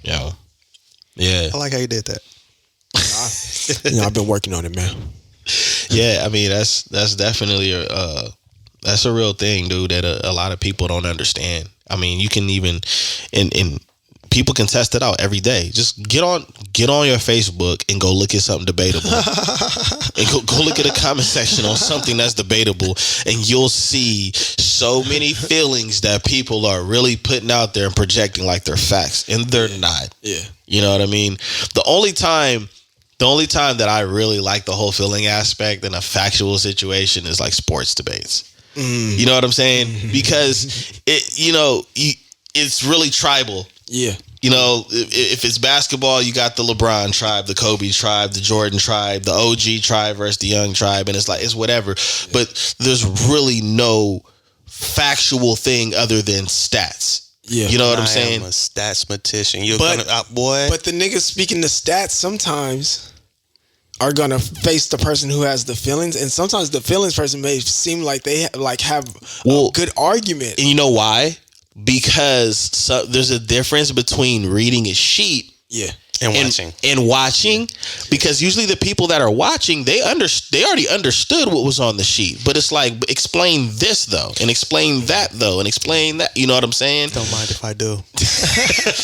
Yeah. I like how you did that. I've been working on it, man. Yeah, I mean, that's definitely that's a real thing, dude, that a lot of people don't understand. I mean, you can even in people can test it out every day. Just get on your Facebook and go look at something debatable. And go look at the comment section on something that's debatable, and you'll see so many feelings that people are really putting out there and projecting like they're facts, and they're not. Yeah. You know what I mean? The only time that I really like the whole feeling aspect in a factual situation is like sports debates. You know what I'm saying? Because it's really tribal. Yeah. If it's basketball, you got the LeBron tribe, the Kobe tribe, the Jordan tribe, the OG tribe versus the young tribe, and it's whatever. But there's really no factual thing other than stats. Yeah, you know what I'm saying? I'm a statsmatician. Boy. But the niggas speaking the stats sometimes are gonna face the person who has the feelings, and sometimes the feelings person may seem like they have a good argument. And you know why? Because there's a difference between reading a sheet, and watching, because usually the people that are watching, they already understood what was on the sheet, but it's like, explain this though, and explain that though, and explain that. You know what I'm saying? Don't mind if I do.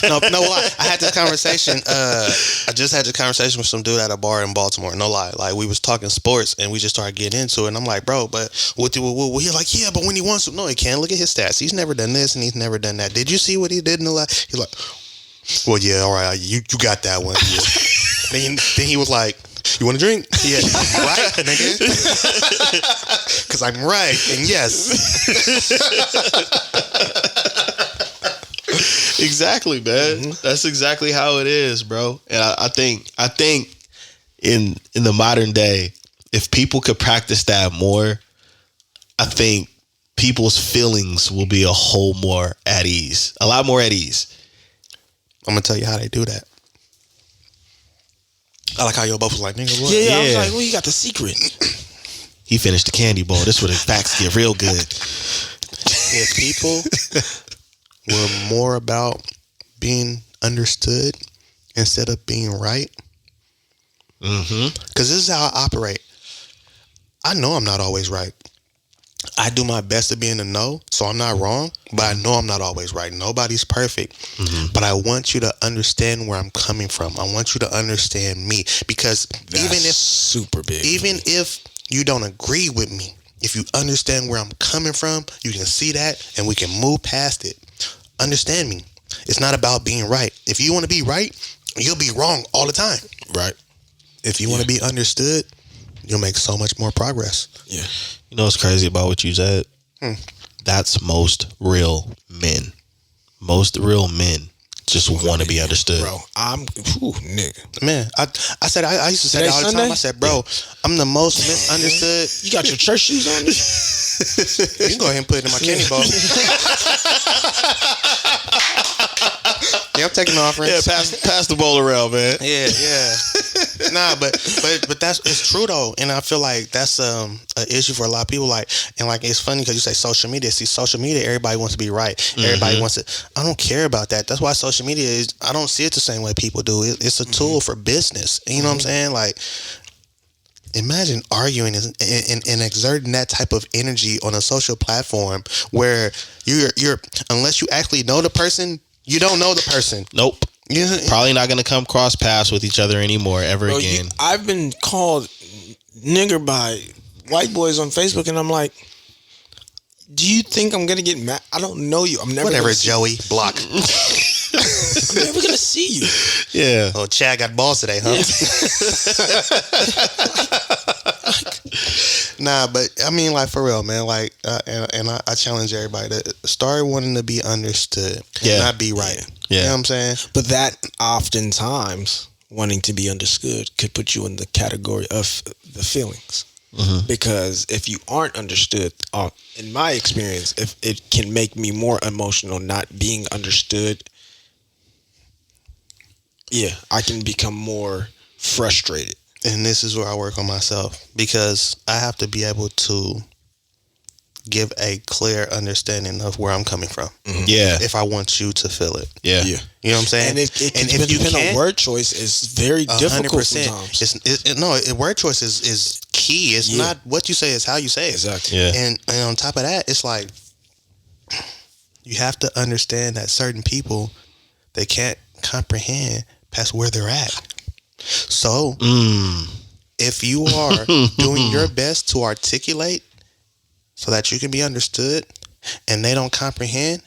no lie. I had this conversation. I just had this conversation with some dude at a bar in Baltimore. No lie. Like, we was talking sports and we just started getting into it. And I'm like, bro, but he's like, yeah, but when he wants to, no, he can't. Look at his stats. He's never done this and he's never done that. Did you see what he did in the last? He's like, well, yeah, all right, you got that one. Yeah. then he was like, you want a drink? Yeah, right, nigga? Because I'm right, and yes. Exactly, man. Mm-hmm. That's exactly how it is, bro. And I think in the modern day, if people could practice that more, I think people's feelings will be a lot more at ease. I'm gonna tell you how they do that. I like how y'all both was like, nigga, what? Yeah. I was like, well, you got the secret. He finished the candy bowl. This is where the facts get real good. If people were more about being understood instead of being right, because this is how I operate. I know I'm not always right. I do my best to be in the know, so I'm not wrong, but I know I'm not always right. Nobody's perfect. Mm-hmm. But I want you to understand where I'm coming from. I want you to understand me, because even if you don't agree with me, if you understand where I'm coming from, you can see that and we can move past it. Understand me. It's not about being right. If you want to be right, you'll be wrong all the time. Right. If you want to be understood, you'll make so much more progress. Yeah. You know what's crazy about what you said? That's most real men. Most real men just want to be understood. Bro, nigga. Man, I said, I used to say that all the time. I said, bro, I'm the most misunderstood. You got your church shoes on? You can go ahead and put it in my candy bowl. Yeah, I'm taking the offering. Yeah, pass the bowl around, man. Yeah. Nah, but it's true though, and I feel like that's an issue for a lot of people. Like, and like, it's funny because you say social media. See, social media, everybody wants to be right. Everybody wants it. I don't care about that. That's why social media is. I don't see it the same way people do. It's a tool for business. You know what I'm saying? Like, imagine arguing and exerting that type of energy on a social platform where you're unless you actually know the person, you don't know the person. Nope. Probably not going to come cross paths with each other anymore ever again. I've been called nigger by white boys on Facebook, and I'm like, do you think I'm going to get mad? I don't know you. I'm never. Whatever, Joey. Block. I'm never going to see you. Yeah. Oh, Chad got balls today, huh? Nah, but I mean, like, for real, man. Like, and I challenge everybody to start wanting to be understood, and not be right. Yeah. You know what I'm saying? But that oftentimes wanting to be understood could put you in the category of the feelings. Mm-hmm. Because if you aren't understood, in my experience, if it can make me more emotional not being understood, I can become more frustrated. And this is where I work on myself, because I have to be able to give a clear understanding of where I'm coming from. Mm-hmm. Yeah. If I want you to feel it. Yeah. You know what I'm saying? And if you can, word choice is very difficult sometimes. Word choice is key. It's not what you say, it's how you say it. Exactly. Yeah. And on top of that, it's like, you have to understand that certain people, they can't comprehend past where they're at. So, if you are doing your best to articulate so that you can be understood and they don't comprehend,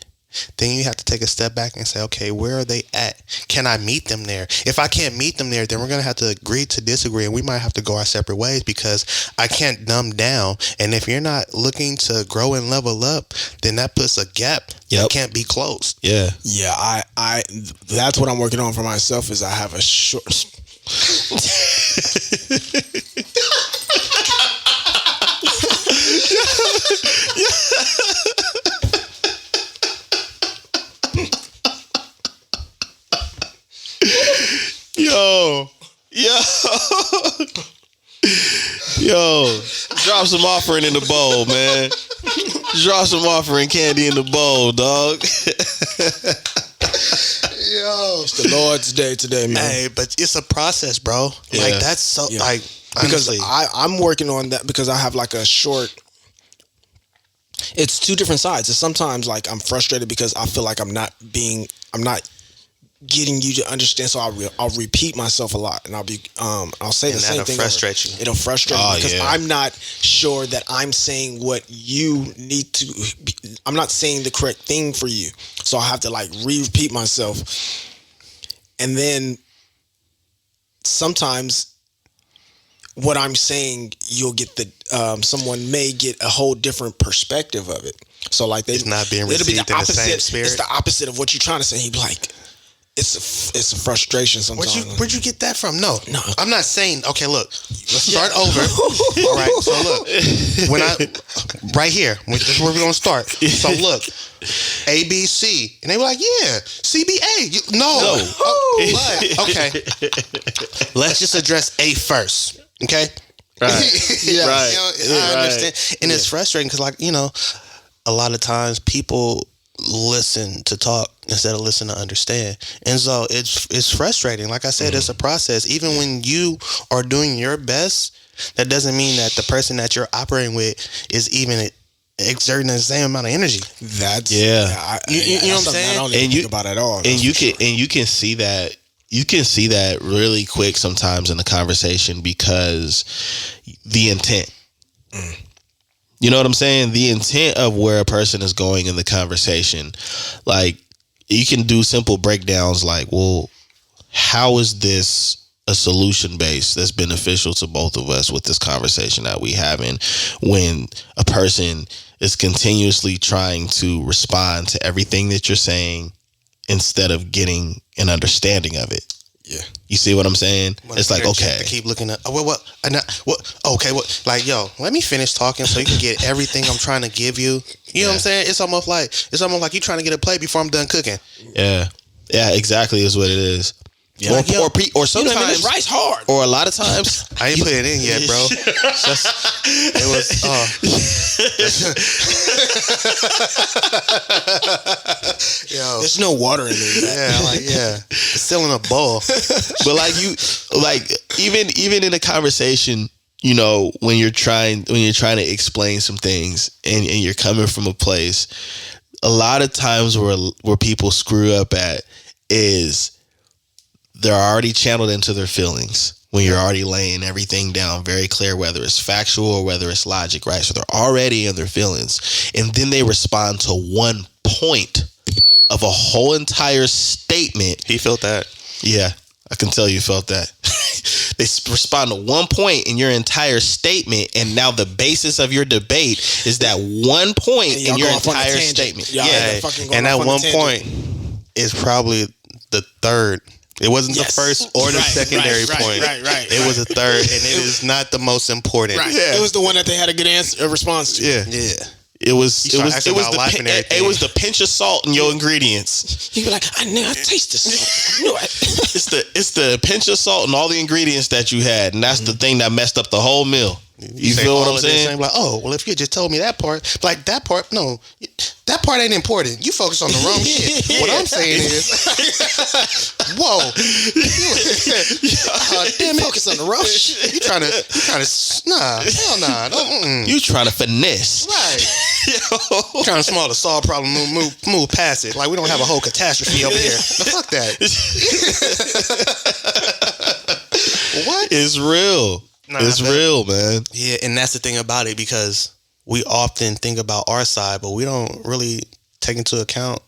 then you have to take a step back and say, okay, where are they at? Can I meet them there? If I can't meet them there, then we're going to have to agree to disagree, and we might have to go our separate ways, because I can't dumb down. And if you're not looking to grow and level up, then that puts a gap that can't be closed. Yeah. Yeah, I that's what I'm working on for myself, is I have a short... Yo, drop some offering in the bowl, man. Drop some offering candy in the bowl, dog. Yo, it's the Lord's day today, man. Hey, but it's a process, bro. Yeah. Like that's so like because honestly. I'm working on that because I have like a short. It's two different sides. It's sometimes like I'm frustrated because I feel like I'm not getting you to understand. So I'll repeat myself a lot, and I'll say the same thing. Frustrate you. It'll frustrate me because I'm not sure that I'm saying what you need to. I'm not saying the correct thing for you, so I have to like repeat myself, and then sometimes what I'm saying, you'll get the someone may get a whole different perspective of it. So like it's not being received in the same spirit. It's the opposite of what you're trying to say. He'd be like, it's a frustration sometimes. Where'd you get that from? No, I'm not saying. Okay, look, let's start over. All right, so look, right here, this is where we're gonna start. So look, ABC, and they were like, yeah, CBA. No. But, okay, let's just address A first. Okay, right, yeah, right. You know, I understand, and it's frustrating because, like, you know, a lot of times people listen to talk instead of listen to understand, and so it's frustrating. Like I said, it's a process. Even when you are doing your best, that doesn't mean that the person that you're operating with is even exerting the same amount of energy. That's you know what I'm saying. I don't even think about at all. And you can see that. You can see that really quick sometimes in the conversation because the intent. You know what I'm saying? The intent of where a person is going in the conversation. Like, you can do simple breakdowns like, well, how is this a solution base that's beneficial to both of us with this conversation that we having, when a person is continuously trying to respond to everything that you're saying instead of getting an understanding of it. Yeah. You see what I'm saying? It's like, okay. Keep looking at, okay, like, yo, let me finish talking so you can get everything I'm trying to give you. You know what I'm saying? It's almost like you trying to get a plate before I'm done cooking. Yeah. Yeah, exactly is what it is. Yeah. Or sometimes rice hard. Or a lot of times I ain't put it in yet, bro. It was yo. There's no water in there. It's still in a bowl. But even in a conversation, you know, when you're trying to explain some things and you're coming from a place, a lot of times where people screw up at is they're already channeled into their feelings when you're already laying everything down very clear, whether it's factual or whether it's logic, right? So they're already in their feelings. And then they respond to one point of a whole entire statement. He felt that. Yeah, I can tell you felt that. They respond to one point in your entire statement, and now the basis of your debate is that one point in your entire statement. And that one point is probably the third. It wasn't the first or the secondary point. Right. It was a third, and it is not the most important. Right. Yeah. It was the one that they had a good response to. Yeah. It was the pinch of salt in your ingredients. You be like, I taste this salt. I knew it. It's the pinch of salt and all the ingredients that you had, and that's the thing that messed up the whole meal. You feel what I'm saying? Like, oh, well, if you just told me that part, like that part, no, that part ain't important. You focus on the wrong shit. What I'm saying is, whoa, damn it, focus on the wrong shit. You trying to, nah, hell nah, don't. You trying to finesse, right? Trying to solve the salt problem, move past it. Like we don't have a whole catastrophe over here. No, fuck that. What? It's real. It's real, man. Yeah, and that's the thing about it, because we often think about our side, but we don't really take into account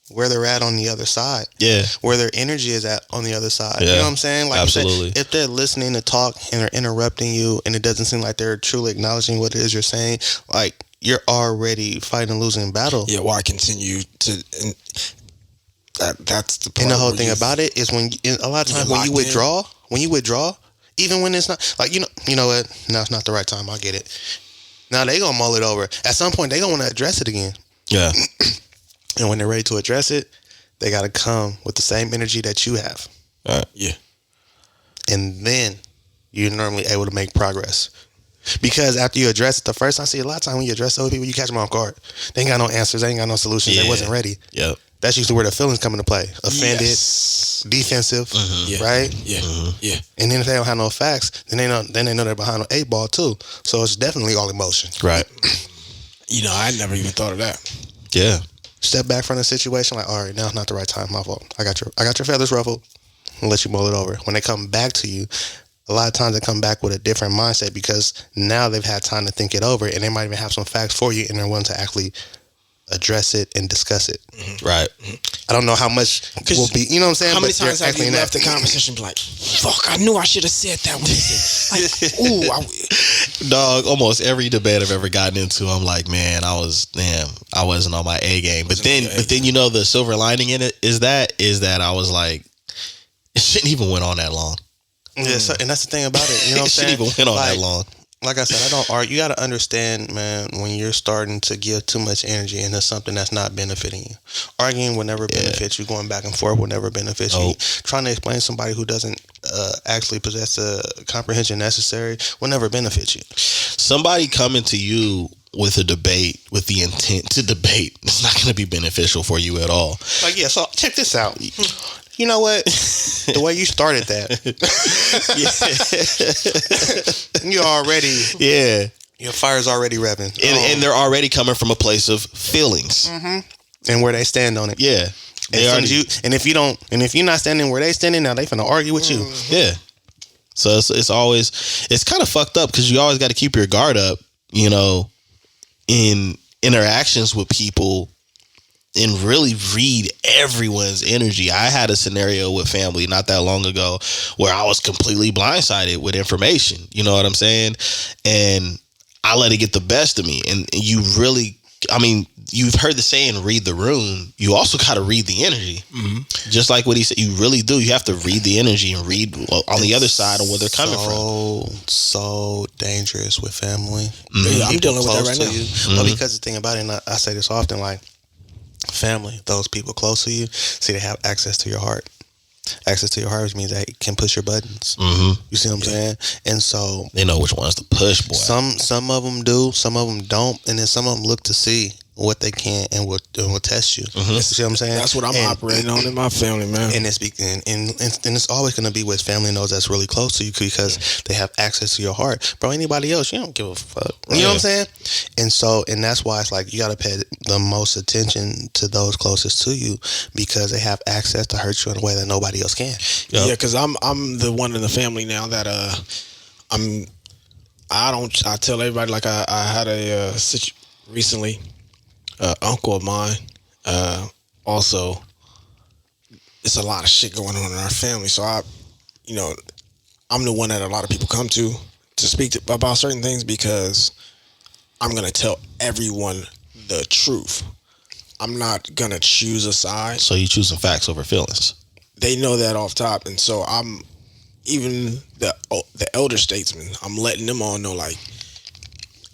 where they're at on the other side. Yeah. Where their energy is at on the other side. Yeah. You know what I'm saying? Like absolutely. If they're listening to talk and they're interrupting you and it doesn't seem like they're truly acknowledging what it is you're saying, like you're already fighting a losing battle. Yeah, why continue to... that's the part. And the whole thing about it is a lot of times when you withdraw, even when it's not, like, you know what? No, it's not the right time. I'll get it. Now they gonna mull it over. At some point, they gonna want to address it again. Yeah. And when they're ready to address it, they gotta come with the same energy that you have. Yeah. And then you're normally able to make progress. Because after you address it the first time, see, a lot of time when you address those people, you catch them off guard. They ain't got no answers. They ain't got no solutions. They wasn't ready. Yep. That's usually where the feelings come into play. Offended, defensive, right? Yeah. Yeah. And then if they don't have no facts, then they know they're behind an 8 ball too. So it's definitely all emotion. Right. I never even thought of that. Yeah. Step back from the situation, like, all right, now's not the right time. My fault. I got your feathers ruffled. I'll let you mull it over. When they come back to you, a lot of times they come back with a different mindset because now they've had time to think it over, and they might even have some facts for you, and they're willing to actually address it and discuss it. Right. I don't know how much will be, you know what I'm saying? How many times have you left the conversation and be like, fuck, I knew I should have said that one. Like, Dog, almost every debate I've ever gotten into, I'm like, man, I wasn't on my A game. But then the silver lining in it is that I was like, it shouldn't even went on that long. Yeah, so, and that's the thing about it. You know what I'm saying? It shouldn't even went on that long. Like I said, I don't argue. You got to understand, man, when you're starting to give too much energy into something that's not benefiting you. Arguing will never benefit you. Going back and forth will never benefit you. Trying to explain to somebody who doesn't actually possess the comprehension necessary will never benefit you. Somebody coming to you with a debate, with the intent to debate, it's not going to be beneficial for you at all. Like, yeah, so check this out. You know what? The way you started that, you already, your fire's already revving, and they're already coming from a place of feelings, and where they stand on it. Yeah, if you're not standing where they standing, now they finna argue with you. Yeah. So it's kind of fucked up because you always got to keep your guard up, in interactions with people. And really read everyone's energy. I had a scenario with family not that long ago where I was completely blindsided with information. You know what I'm saying? And I let it get the best of me. And you really, you've heard the saying, read the room. You also got to read the energy. Mm-hmm. Just like what he said, you really do. You have to read the energy and read on the other side of where they're coming from. So dangerous with family. Mm-hmm. Yeah, I'm dealing with that right now. Mm-hmm. But because the thing about it, and I say this often, like, family, those people close to you, see, they have access to your heart. Access to your heart, which means they can push your buttons. Mm-hmm. You see what I'm saying? And so they know which ones to push, boy. Some of them do, some of them don't, and then some of them look to see what they can and will test you. Mm-hmm. You see what I'm saying? That's what I'm operating on in my family, man. And it's always going to be with family and those that's really close to you because they have access to your heart. Bro, anybody else, you don't give a fuck. You know what I'm saying? And that's why it's like you got to pay the most attention to those closest to you because they have access to hurt you in a way that nobody else can. Yep. Yeah, because I'm the one in the family now that I tell everybody, like I had a recently. Uncle of mine, also, it's a lot of shit going on in our family. So I'm the one that a lot of people come to speak about certain things because I'm going to tell everyone the truth. I'm not going to choose a side. So you choosing facts over feelings. They know that off top. And so I'm, even the elder statesmen, I'm letting them all know, like,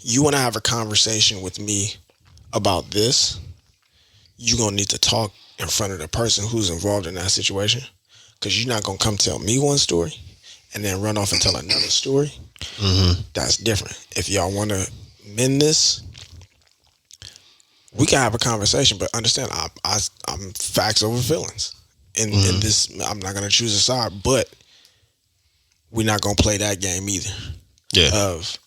you want to have a conversation with me about this, you're going to need to talk in front of the person who's involved in that situation, because you're not going to come tell me one story and then run off and tell another story. Mm-hmm. That's different. If y'all want to mend this, we can have a conversation, but understand I'm facts over feelings. In this, I'm not going to choose a side, but we're not going to play that game either. Yeah. Of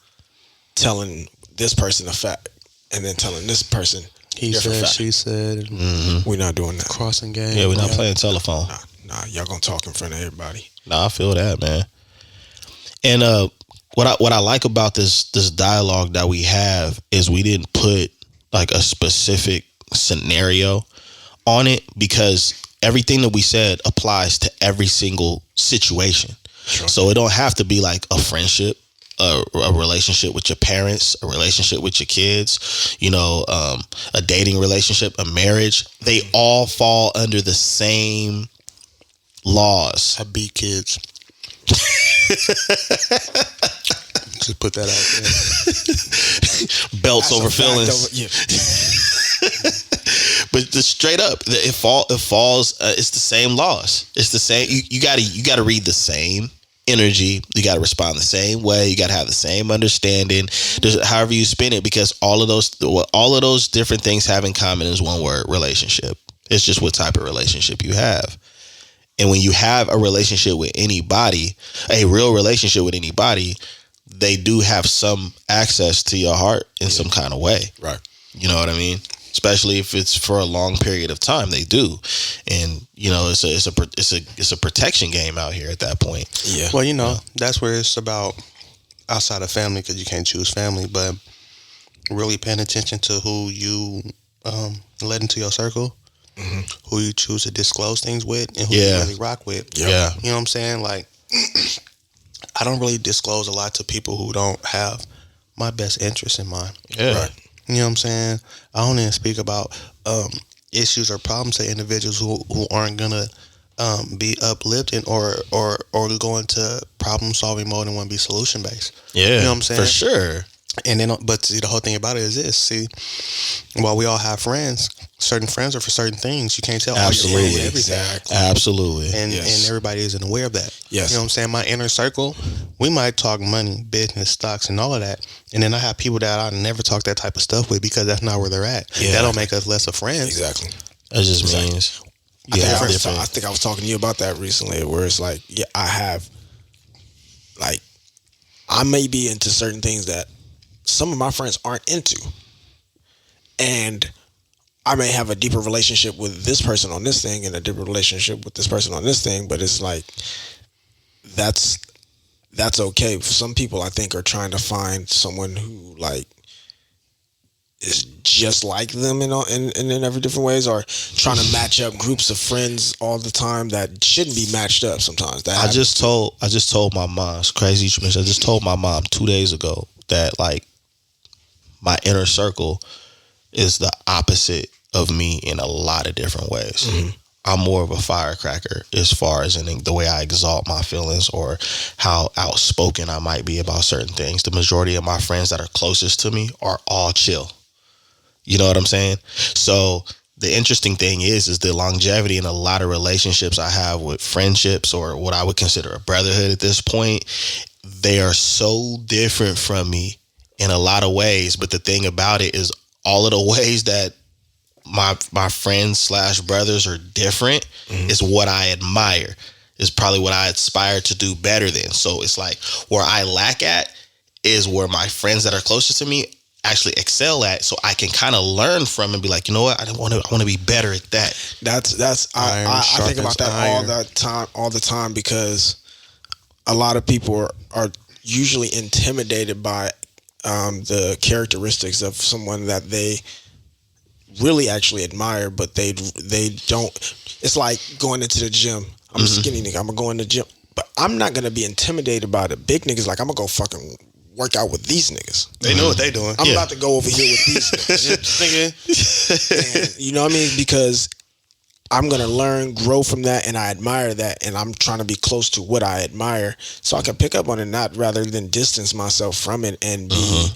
telling this person a fact and then telling this person he said, fact. She said. Mm-hmm. We're not doing that. Crossing game. Yeah, we're not playing telephone. Nah, y'all gonna talk in front of everybody. Nah, I feel that, man. And what I like about this dialogue that we have is we didn't put like a specific scenario on it because everything that we said applies to every single situation. Sure. So it don't have to be like a friendship, a relationship with your parents, a relationship with your kids, a dating relationship, a marriage. They all fall under the same laws. I beat kids. Just put that out there. Belts over feelings. But straight up, it falls. It's the same laws. It's the same. You gotta read the same energy. You gotta respond the same way. You gotta have the same understanding. However you spin it, because all of those different things have in common is one word: relationship. It's just what type of relationship you have. And when you have a relationship with anybody, a real relationship with anybody, they do have some access to your heart in some kind of way. Right. You know what I mean? Especially if it's for a long period of time, they do. And it's a protection game out here at that point. Yeah. Well, that's where it's about outside of family, because you can't choose family, but really paying attention to who you let into your circle. Mm-hmm. Who you choose to disclose things with, and who you really rock with. Yeah. You know what I'm saying? Like, I don't really disclose a lot to people who don't have my best interest in mind. Yeah. Right. You know what I'm saying? I don't even speak about issues or problems to individuals who aren't gonna be uplifting or go into problem solving mode and want to be solution based. Yeah. You know what I'm saying? For sure. And then, but see, the whole thing about it is this. See, while we all have friends, certain friends are for certain things. You can't tell Absolutely. all your friends everything. Exactly. Absolutely. And everybody isn't aware of that. Yes. You know what I'm saying? My inner circle, we might talk money, business, stocks, and all of that. And then I have people that I never talk that type of stuff with because that's not where they're at. Yeah. That don't make us less of friends. Exactly. That just means I think I was talking to you about that recently, where it's like, I may be into certain things that some of my friends aren't into, and I may have a deeper relationship with this person on this thing and a deeper relationship with this person on this thing, but it's like that's okay. Some people, I think, are trying to find someone who like is just like them in every different ways, or trying to match up groups of friends all the time that shouldn't be matched up sometimes. I just told my mom, it's crazy. I just told my mom 2 days ago that like my inner circle is the opposite of me in a lot of different ways. Mm-hmm. I'm more of a firecracker as far as in the way I exalt my feelings or how outspoken I might be about certain things. The majority of my friends that are closest to me are all chill. You know what I'm saying? So the interesting thing is the longevity in a lot of relationships I have with friendships or what I would consider a brotherhood at this point. They are so different from me in a lot of ways. But the thing about it is all of the ways that my friends / brothers are different is what I admire. Is probably what I aspire to do better than. So it's like where I lack at is where my friends that are closest to me actually excel at, so I can kind of learn from and be like, you know what, I want to be better at that. I think about that all the time because a lot of people are usually intimidated by the characteristics of someone that they really actually admire, but they don't. It's like going into the gym. I'm a skinny nigga. I'm gonna go in the gym, but I'm not gonna be intimidated by the big niggas. Like I'm gonna go fucking work out with these niggas. They know what they doing. I'm about to go over here with these niggas. And, you know what I mean? Because I'm gonna learn, grow from that, and I admire that, and I'm trying to be close to what I admire, so I can pick up on it, not rather than distance myself from it and be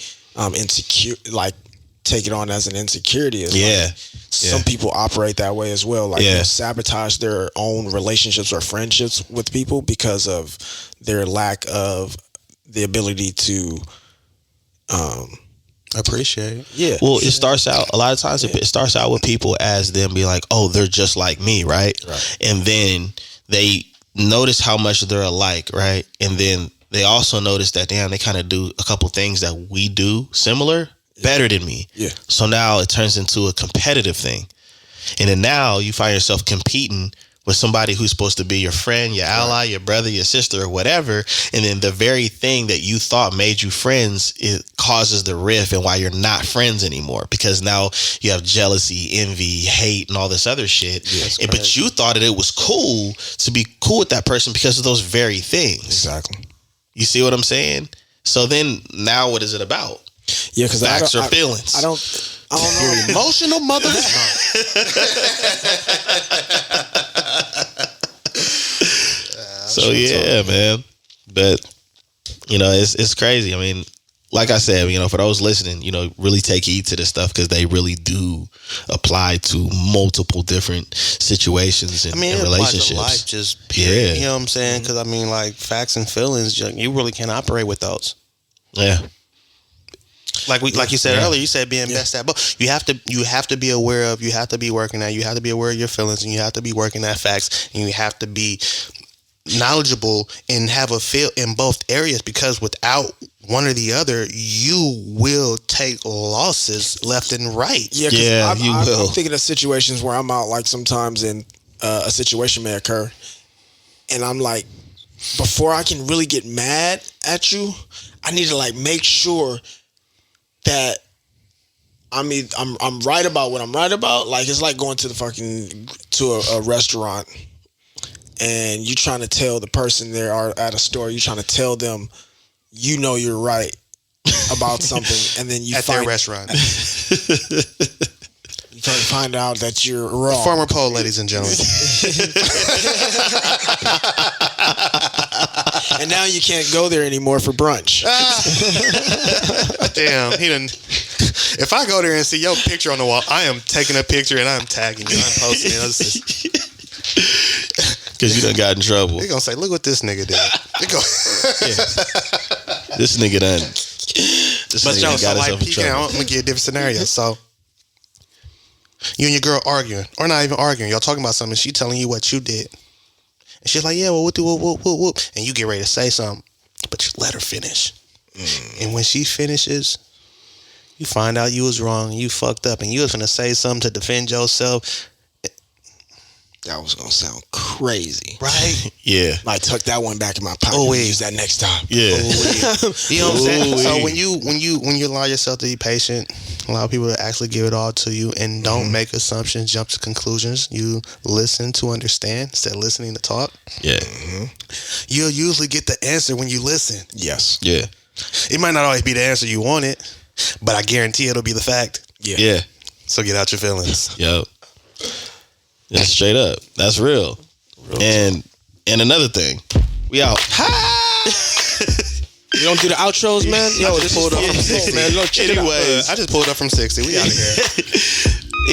insecure, like take it on as an insecurity. Some people operate that way as well, like they'll sabotage their own relationships or friendships with people because of their lack of the ability to appreciate. Well, it starts out a lot of times. It starts out with people as them be like, oh, they're just like me, right? And then they notice how much they're alike, right? And then they also notice that damn, they kind of do a couple things that we do similar better than me. So now it turns into a competitive thing, and then now you find yourself competing with somebody who's supposed to be your friend, your ally, your brother, your sister, or whatever. And then the very thing that you thought made you friends, it causes the rift and why you're not friends anymore. Because now you have jealousy, envy, hate, and all this other shit. But you thought that it was cool to be cool with that person because of those very things. Exactly. You see what I'm saying? So then now what is it about? Because facts or feelings? I don't know. You're emotional mother. So yeah, man. But you know, it's crazy. I mean, like I said, for those listening, really take heed to this stuff because they really do apply to multiple different situations and relationships. Life, just period. You know what I'm saying? Because like facts and feelings, you really can't operate with those. Yeah. Like you said earlier, you said being best at both. You have to be aware of. You have to be working at. You have to be aware of your feelings, and you have to be working at facts, and you have to be knowledgeable and have a feel in both areas, because without one or the other, you will take losses left and right. You will. I'm thinking of situations where I'm out, like sometimes in a situation may occur, and I'm like, before I can really get mad at you, I need to like make sure that I'm right about what I'm right about. Like, it's like going to a restaurant and you trying to tell the person there are at a store, you trying to tell them you're right about something, and then at their restaurant you try to find out that you're wrong. Farmer Poe, ladies and gentlemen. And now you can't go there anymore for brunch. Damn, he done. If I go there and see your picture on the wall, I am taking a picture and I'm tagging you. I'm posting it. Because you done got in trouble. They're going to say, look what this nigga did. This nigga done. I'm going to give you a different scenario. So, you and your girl arguing, or not even arguing. Y'all talking about something. She telling you what you did. And she's like, yeah, well, whoop. And you get ready to say something. But you let her finish. And when she finishes, you find out you was wrong. You fucked up. And you was going to say something to defend yourself. That was gonna sound crazy, right? Yeah, I tuck that one back in my pocket. Use that next time. Yeah, you know what I'm saying. So when you allow yourself to be patient, allow people to actually give it all to you, and don't make assumptions, jump to conclusions. You listen to understand instead of listening to talk. Yeah, you'll usually get the answer when you listen. Yes. Yeah, it might not always be the answer you wanted, but I guarantee it'll be the fact. Yeah. So get out your feelings. Yep. Yeah, straight up. That's real. And another thing, we out. You don't do the outros, man? Yo, I just pulled up from 60. Man, anyways, I just pulled up from 60. We out of here.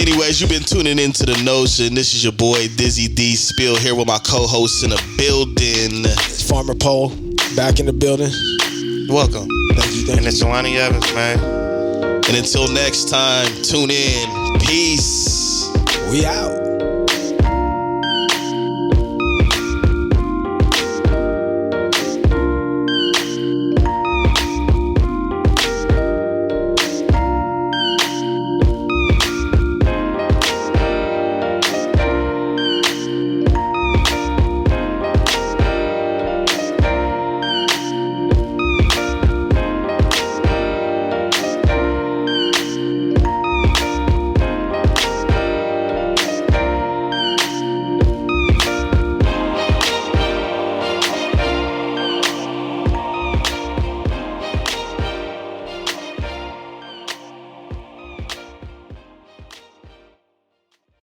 Anyways, you've been tuning into The Notion. This is your boy Dizzy D Spill here with my co-hosts in the building. It's Farmer Poe back in the building. Welcome. Thank you. And it's Jelani Evans, man. And until next time, tune in. Peace. We out.